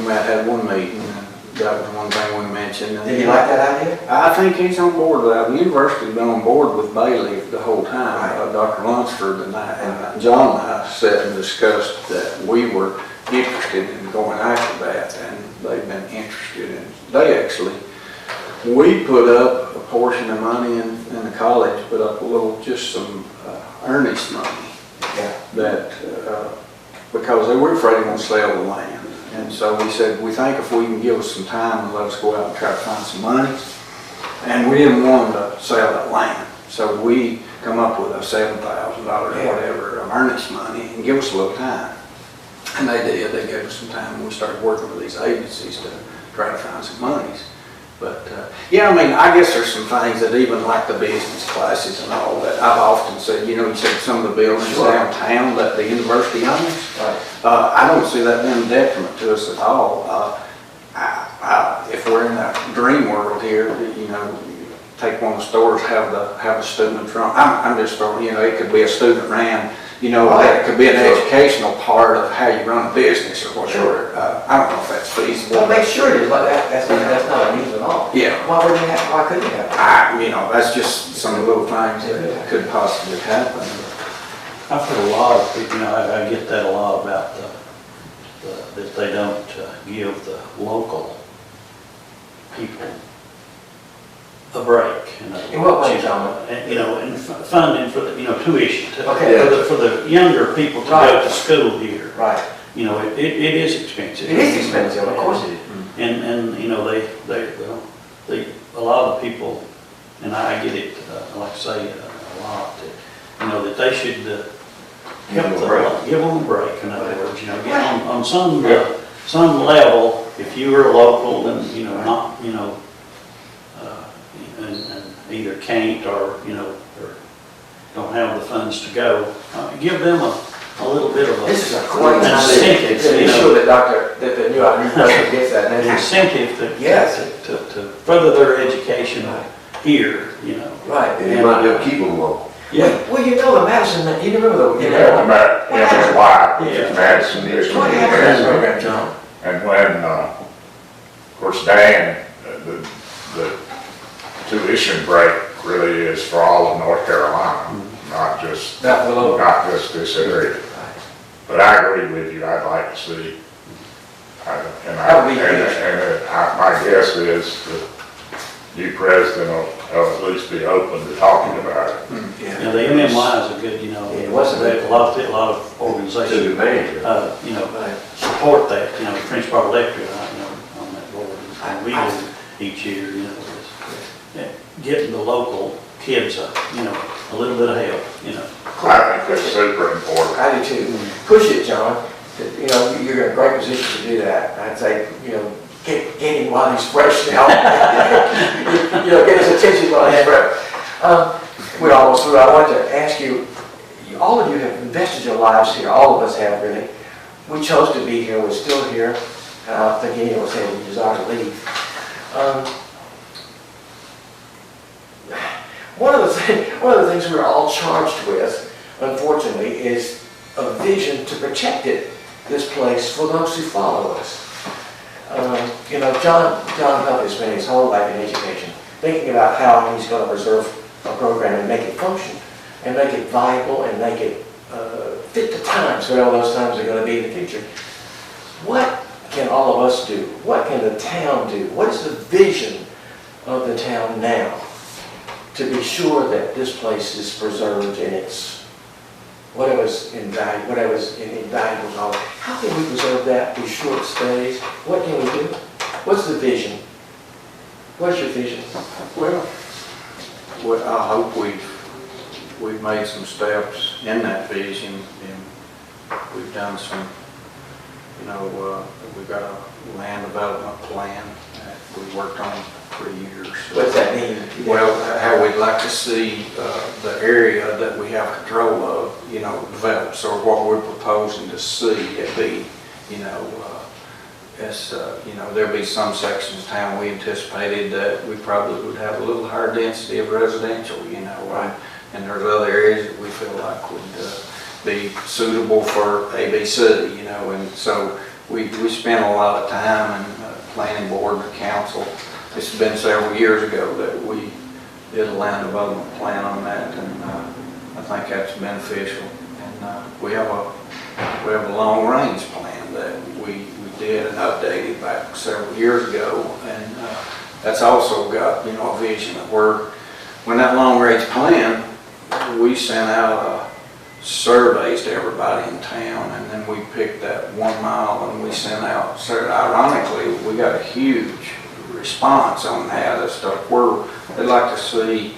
had one meeting, and that was one thing we mentioned. Did you like that idea? I think he's on board with that. The university's been on board with Bailey the whole time. Right. Dr. Lunsford and John and I sat and discussed that we were interested in going after that, and they've been interested in. We put up a portion of money in the college, put up just some earnest money Yeah. that, because they were afraid they were going to sell the land. And so we said, we think if we can give us some time and let us go out and try to find some money. And we didn't want them to sell that land. So we come up with a $7,000 or whatever of earnest money and give us a little time. And they did. They gave us some time, and we started working with these agencies to try to find some monies. But, yeah, I mean, I guess there's some things that even like the business classes and all that, I've often said, you know, you said some of the buildings downtown that the university owns. Right. I don't see that being a detriment to us at all. If we're in a dream world here, you know, take one of the stores, have a student run. I'm just throwing, you know, it could be a student ran, you know, it could be an educational part of how you run a business or whatever. I don't know if that's feasible. Well, make sure it is, but that's not unusual at all. Yeah. Why couldn't you have? You know, that's just some of the little things that could possibly happen. I've heard a lot of people, you know, I get that a lot about that they don't give the local people a break. In what way, John? You know, and funding for the, you know, tuition, Okay. for the younger people to go to school here. Right. You know, it is expensive. It is expensive, of course it is. And you know, a lot of people, and I get it, like I say, a lot, that, you know, that they should give them a break, in other words, you know, get on some level, if you are local and, you know, not, you know, and either can't or, you know, or don't have the funds to go, give them a little bit of This is a great incentive, to be sure that the new president gets that. an incentive to further their education here, you know. Right. And you might be able to keep them local. Yeah. Well, you know, the Madison, you remember You know, his wife, which Yeah. is Madison, is What happened to that program, John? and when, of course, Dan, the tuition break really is for all of North Carolina, not just this area. But I agree with you, I'd like to see, That would be huge. my guess is the new president will at least be open to talking about it. You know, the MMY is a good, you know, It wasn't. a lot of organizations, To the manager. you know, support that, you know, French Bar Electric, you know, on that board. And we do each year, you know, is getting the local kids, you know, a little bit of help, you know. I think that's super important. I do too. Push it, John. You know, you're in a great position to do that. I'd say, you know, get him while he's fresh now. You know, get his attention while he's fresh. We're almost through. I wanted to ask you, all of you have invested your lives here. All of us have, really. We chose to be here. We're still here. And I don't think any of us had a desire to leave. One of the things we're all charged with, unfortunately, is a vision to protect this place for those who follow us. You know, John Hough has spent his whole life in education, thinking about how he's going to preserve a program and make it function, and make it viable, and make it fit the times, whatever those times are going to be in the future. What can all of us do? What can the town do? What is the vision of the town now to be sure that this place is preserved in its whatever's invaluable to all? How can we preserve that? Be sure it stays. What can we do? What's the vision? What's your vision? Well, I hope we've made some steps in that vision, and we've done some, you know, we've got a land development plan that we worked on for years. What's that mean? Well, how we'd like to see the area that we have control of, you know, developed, or what we're proposing to see it be, you know, you know, there'll be some sections of town we anticipated that we probably would have a little higher density of residential, you know, right. And there's other areas that we feel like would be suitable for ABC, you know, and so we spent a lot of time in planning board and council. It's been several years ago that we did a land development plan on that, and I think that's beneficial. And we have a long range plan that we did and updated back several years ago, and that's also got, you know, a vision of when that long range plan, we sent out surveys to everybody in town, and then we picked that 1 mile and we sent out, so ironically, we got a huge response on that as to where they'd like to see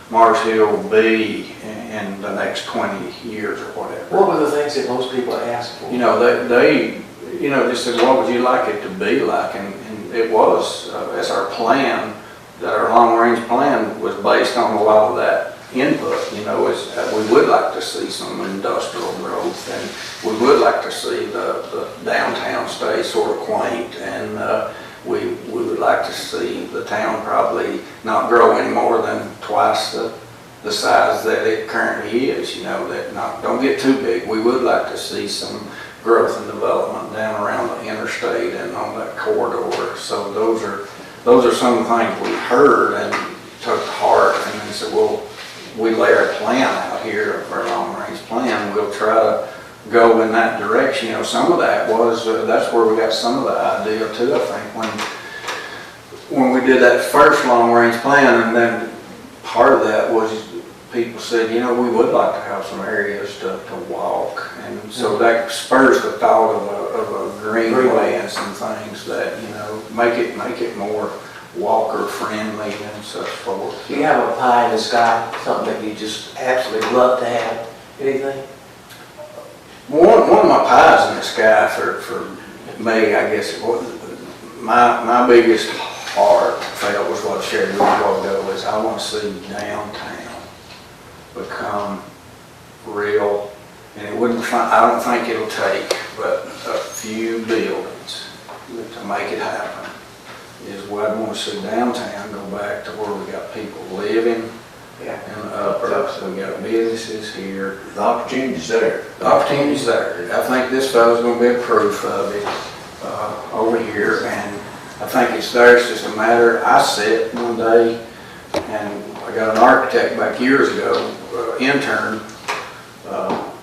Mars Hill be in the next 20 years or whatever. What were the things that most people asked for? You know, they just said, what would you like it to be like? And it was, as our plan, that our long-range plan was based on a lot of that input, you know, is we would like to see some industrial growth, and we would like to see the downtown stay sort of quaint, and we would like to see the town probably not grow any more than twice the size that it currently is, you know, that don't get too big. We would like to see some growth and development down around the interstate and on that corridor. So those are some of the things we heard and took to heart, and then said, well, we lay our plan out here, our long-range plan, we'll try to go in that direction. You know, some of that was, that's where we got some of the idea too, I think, when we did that first long-range plan, and then part of that was people said, you know, we would like to have some areas to walk, and so that spurs the thought of a greenway and some things that, you know, make it more walker friendly and such forth. Do you have a pie in the sky, something that you just absolutely love to have? Anything? One of my pies in the sky for me, I guess, it was my biggest heartfelt was what I shared with you all ago, is I want to see downtown become real, and it wouldn't. I don't think it'll take but a few buildings to make it happen. Is what I want to see downtown go back to where we got people living in the uppers, we got businesses here. The opportunity's there. The opportunity's there. I think this fellow's going to be a proof of it over here, and I think it's there. It's just a matter. I sat one day, and I got an architect back years ago, intern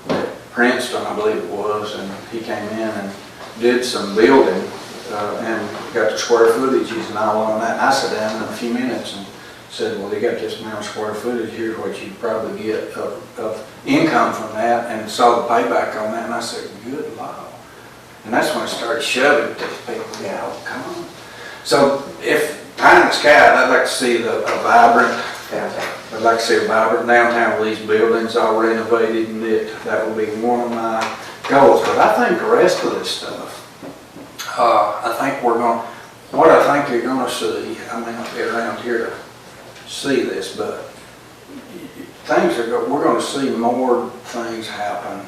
at Princeton, I believe it was, and he came in and did some building and got the square footages and all on that. And I sat down in a few minutes and said, well, they got this amount of square footage, here's what you probably get of income from that, and saw the payback on that, and I said, good Lord. And that's when I started shoving these people, you know, come on. So if pie in the sky, I'd like to see a vibrant downtown. I'd like to see a vibrant downtown with these buildings all renovated, and that would be one of my goals. But I think the rest of this stuff, I think what I think you're going to see, I may not be around here to see this, but we're going to see more things happen.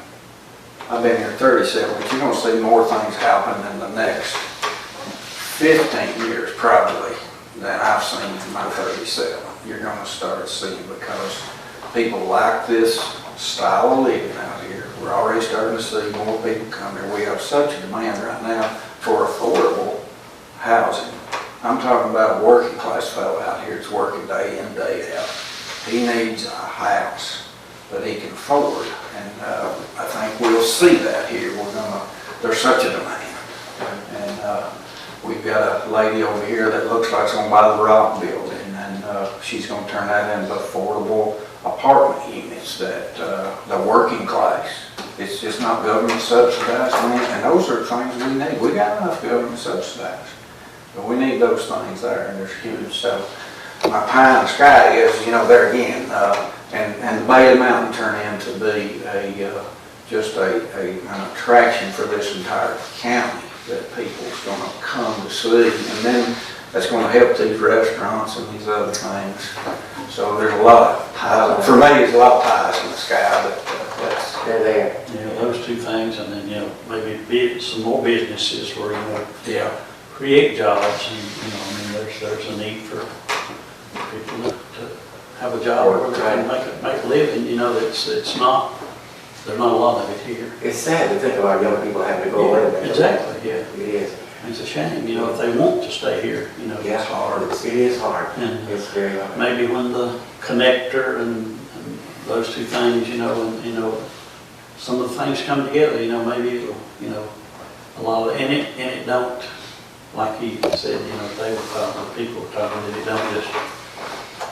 I've been here 37, but you're going to see more things happen in the next 15 years probably than I've seen in my 37. You're going to start seeing, because people like this style of living out here. We're already starting to see more people come here. We have such a demand right now for affordable housing. I'm talking about a working class fellow out here that's working day in, day out. He needs a house that he can afford, and I think we'll see that here. There's such a demand, and we've got a lady over here that looks like she's going to buy the Rock building, and she's going to turn that into affordable apartment units that the working class. It's just not government subsidized, and those are things we need. We got enough government subsidized, but we need those things there, and they're huge. So my pie in the sky is, you know, there again, and the Bay of the Mountain turn into be just an attraction for this entire county that people's going to come to see, and then that's going to help these restaurants and these other things. So there's a lot of pies. For me, there's a lot of pies in the sky, but They're there. You know, those two things, and then, you know, maybe some more businesses where, you know, yeah. create jobs, and, you know, I mean, there's a need for people to have a job where they can make a living, you know, it's not, there's not a lot of it here. It's sad to think about young people having to go away. Yeah, exactly, yeah. It is. It's a shame, you know, if they want to stay here, you know, Yeah, it's hard. It is hard. And It's very hard. maybe when the connector and those two things, you know, and, you know, some of the things come together, you know, maybe it'll, you know, a lot of, and it don't, like he said, you know, they were talking, people were talking, that it don't just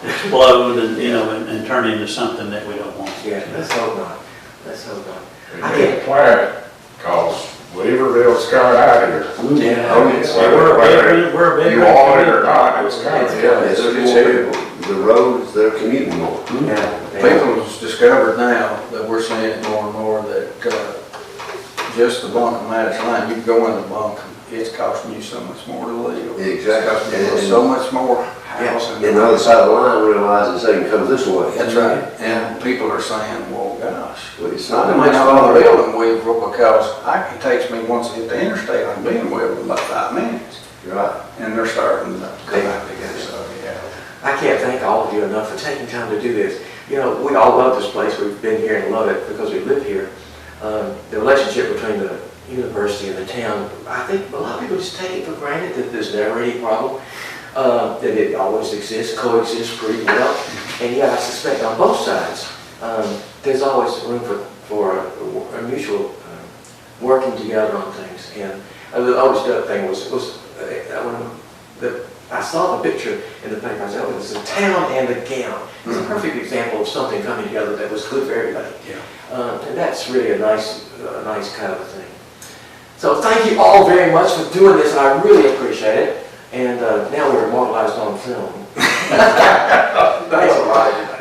explode and, you know, and turn into something that we don't want. Yeah, let's hope not. Let's hope not. We need to plan it, cause Weaverville's got out here. Yeah. Oh, yes. We're a big. You want it or not, it's coming. It's more people, the roads, they're commuting more. Yeah. People's discovered now that we're seeing it more and more that, just the Buncombe Madison line, you go in the Buncombe, it's costing you so much more to leave. Exactly. It's so much more housing. And the other side of the line realizes they can come this way. That's right, and people are saying, well, gosh, Well, it's I not might much not want to farther. build in Weaverville because it takes me once I hit the interstate, I can be in Weaverville in about 5 minutes. Right. And they're starting to come back together, so, yeah. I can't thank all of you enough for taking time to do this. You know, we all love this place. We've been here and love it because we live here. The relationship between the university and the town, I think a lot of people just take it for granted that there's never any problem, that it always exists, coexists pretty well. And yet I suspect on both sides, there's always room for a mutual working together on things. And the always done thing was when I saw the picture in the paper. I said, oh, it's a town and a gown. It's a perfect example of something coming together that was good for everybody. Yeah. And that's really a nice kind of a thing. So thank you all very much for doing this. I really appreciate it. And now we're immortalized on film. Thanks a lot.